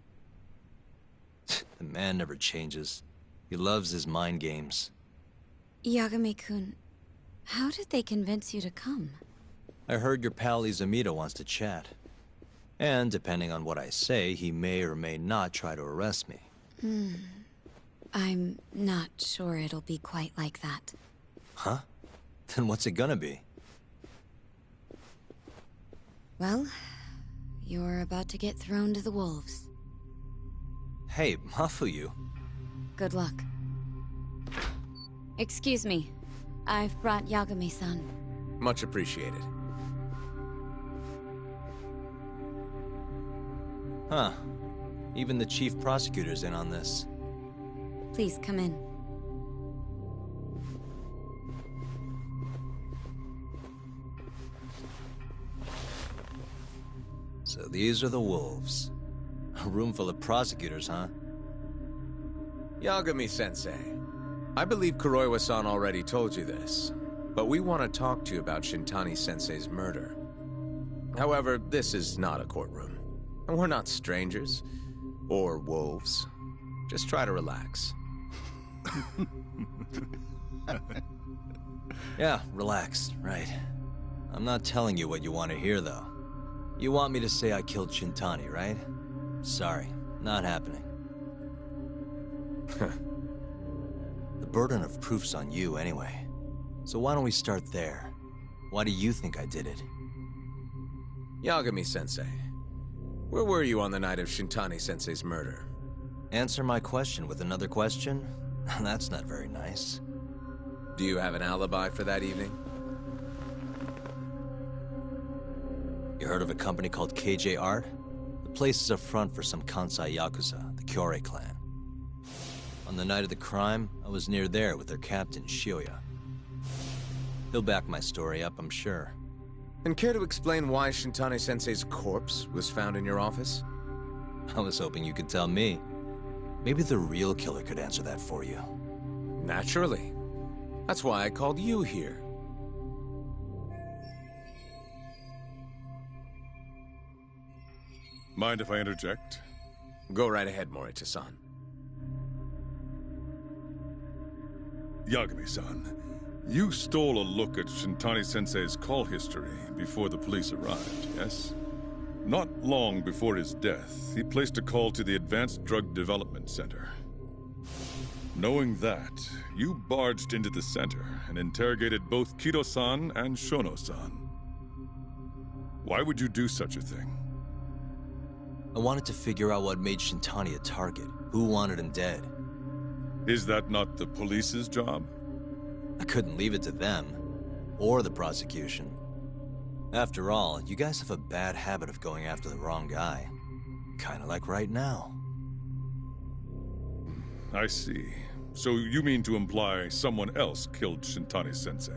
The man never changes. He loves his mind games. Yagami-kun, how did they convince you to come? I heard your pal Izumita wants to chat. And depending on what I say, he may or may not try to arrest me. I'm not sure it'll be quite like that. Huh? Then what's it gonna be? Well, you're about to get thrown to the wolves. Hey, Mafuyu. Good luck. Excuse me. I've brought Yagami-san. Much appreciated. Huh. Even the chief prosecutor's in on this. Please come in. So these are the wolves. A room full of prosecutors, huh? Yagami-sensei, I believe Kuroiwa-san already told you this, but we want to talk to you about Shintani-sensei's murder. However, this is not a courtroom, and we're not strangers, or wolves. Just try to relax. Yeah, relax, right. I'm not telling you what you want to hear, though. You want me to say I killed Shintani, right? Sorry, not happening. The burden of proof's on you, anyway. So why don't we start there? Why do you think I did it? Yagami-sensei, where were you on the night of Shintani-sensei's murder? Answer my question with another question? That's not very nice. Do you have an alibi for that evening? You heard of a company called KJ Art? The place is a front for some Kansai Yakuza, the Kyorei clan. On the night of the crime, I was near there with their captain, Shioya. He'll back my story up, I'm sure. And care to explain why Shintani-sensei's corpse was found in your office? I was hoping you could tell me. Maybe the real killer could answer that for you. Naturally. That's why I called you here. Mind if I interject? Go right ahead, Morita-san. Yagami-san, you stole a look at Shintani-sensei's call history before the police arrived, yes? Not long before his death, he placed a call to the Advanced Drug Development Center. Knowing that, you barged into the center and interrogated both Kido-san and Shono-san. Why would you do such a thing? I wanted to figure out what made Shintani a target, who wanted him dead. Is that not the police's job? I couldn't leave it to them, or the prosecution. After all, you guys have a bad habit of going after the wrong guy. Kinda like right now. I see. So you mean to imply someone else killed Shintani-sensei?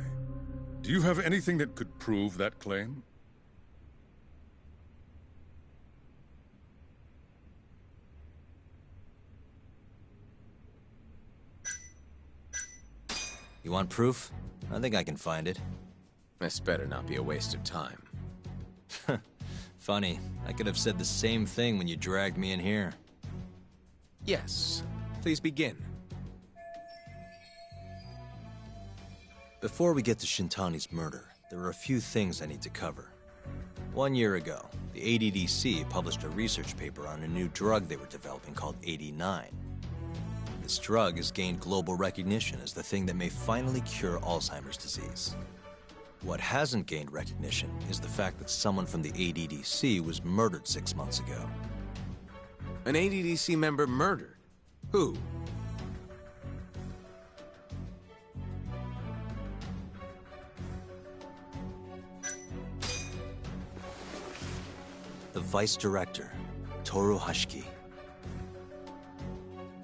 Do you have anything that could prove that claim? You want proof? I think I can find it. This better not be a waste of time. Funny, I could have said the same thing when you dragged me in here. Yes, please begin. Before we get to Shintani's murder, there are a few things I need to cover. 1 year ago, the ADDC published a research paper on a new drug they were developing called 89. This drug has gained global recognition as the thing that may finally cure Alzheimer's disease. What hasn't gained recognition is the fact that someone from the ADDC was murdered 6 months ago. An ADDC member murdered? Who? The Vice Director, Toru Hashiki.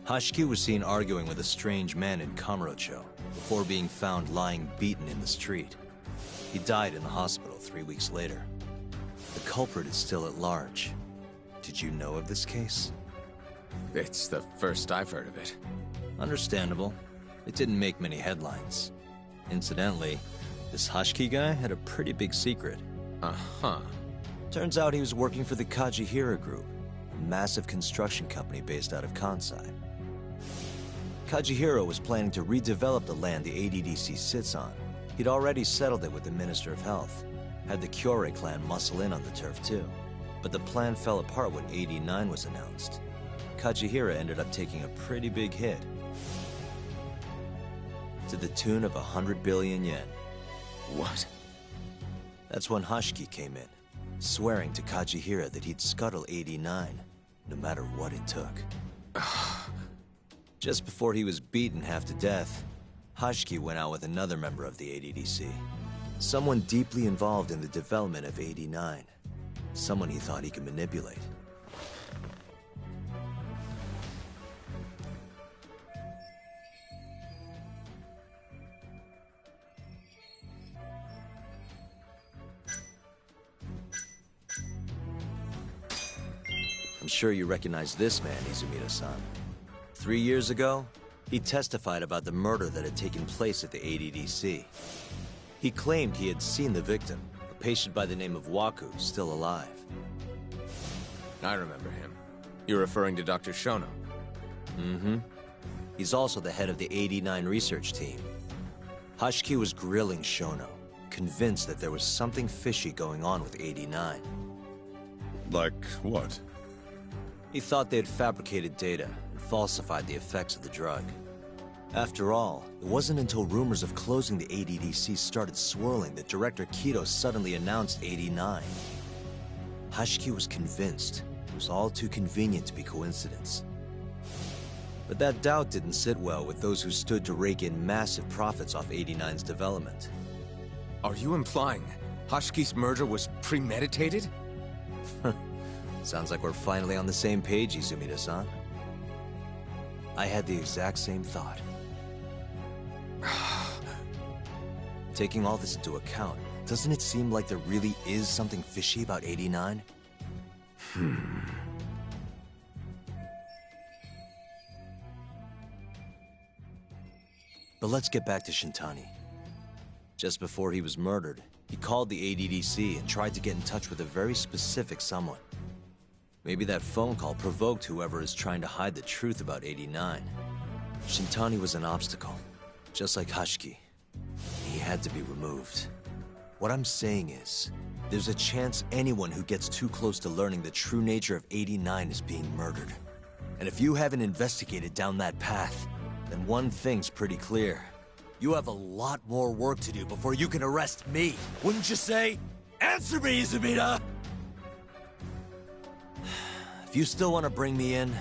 Hashiki was seen arguing with a strange man in Kamurocho before being found lying beaten in the street. He died in the hospital 3 weeks later. The culprit is still at large. Did you know of this case? It's the first I've heard of it. Understandable. It didn't make many headlines. Incidentally, this Hashiki guy had a pretty big secret. Uh-huh. Turns out he was working for the Kajihira Group, a massive construction company based out of Kansai. Kajihira was planning to redevelop the land the ADDC sits on. He'd already settled it with the Minister of Health, had the Kyorei clan muscle in on the turf too. But the plan fell apart when 89 was announced. Kajihira ended up taking a pretty big hit, to the tune of 100 billion yen. What? That's when Hashiki came in, swearing to Kajihira that he'd scuttle 89, no matter what it took. Just before he was beaten half to death, Hashiki went out with another member of the ADDC. Someone deeply involved in the development of 89. Someone he thought he could manipulate. I'm sure you recognize this man, Izumida-san. 3 years ago, he testified about the murder that had taken place at the ADDC. He claimed he had seen the victim, a patient by the name of Waku, still alive. I remember him. You're referring to Dr. Shono? Mm-hmm. He's also the head of the 89 research team. Hashiki was grilling Shono, convinced that there was something fishy going on with 89. Like what? He thought they had fabricated data and falsified the effects of the drug. After all, it wasn't until rumors of closing the ADDC started swirling that Director Kido suddenly announced 89. Hashiki was convinced it was all too convenient to be coincidence. But that doubt didn't sit well with those who stood to rake in massive profits off 89's development. Are you implying Hashiki's murder was premeditated? Sounds like we're finally on the same page, Izumida-san. I had the exact same thought. Taking all this into account, doesn't it seem like there really is something fishy about 89? But let's get back to Shintani. Just before he was murdered, he called the ADDC and tried to get in touch with a very specific someone. Maybe that phone call provoked whoever is trying to hide the truth about 89. Shintani was an obstacle, just like Hashiki. He had to be removed. What I'm saying is, there's a chance anyone who gets too close to learning the true nature of 89 is being murdered. And if you haven't investigated down that path, then one thing's pretty clear. You have a lot more work to do before you can arrest me. Wouldn't you say? Answer me, Izumida! If you still want to bring me in,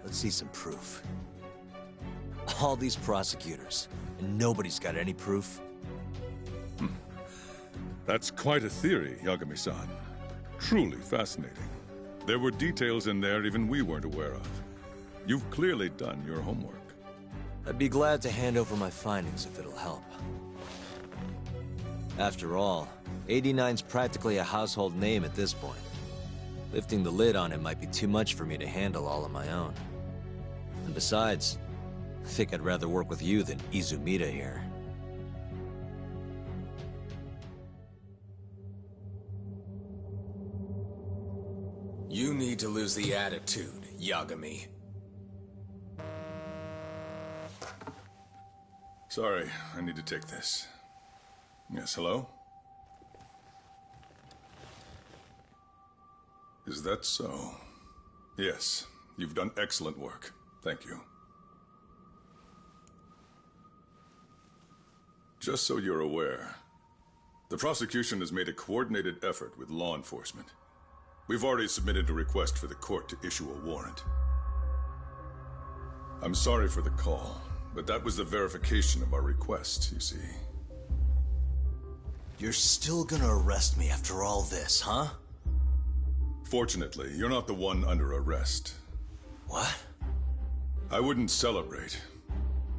let's see some proof. All these prosecutors, and nobody's got any proof. That's quite a theory, Yagami-san. Truly fascinating. There were details in there even we weren't aware of. You've clearly done your homework. I'd be glad to hand over my findings if it'll help. After all, 89's practically a household name at this point. Lifting the lid on him might be too much for me to handle all on my own. And besides, I think I'd rather work with you than Izumida here. You need to lose the attitude, Yagami. Sorry, I need to take this. Yes, hello? Is that so? Yes, you've done excellent work. Thank you. Just so you're aware, the prosecution has made a coordinated effort with law enforcement. We've already submitted a request for the court to issue a warrant. I'm sorry for the call, but that was the verification of our request, you see. You're still gonna arrest me after all this, huh? Fortunately, you're not the one under arrest. What? I wouldn't celebrate.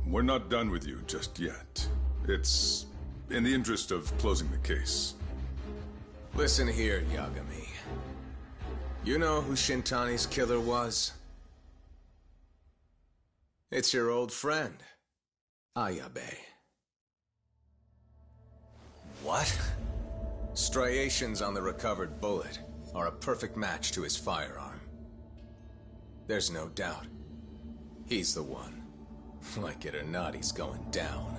We're not done with you just yet. It's in the interest of closing the case. Listen here, Yagami. You know who Shintani's killer was? It's your old friend, Ayabe. What? Striations on the recovered bullet are a perfect match to his firearm. There's no doubt. He's the one. Like it or not, he's going down.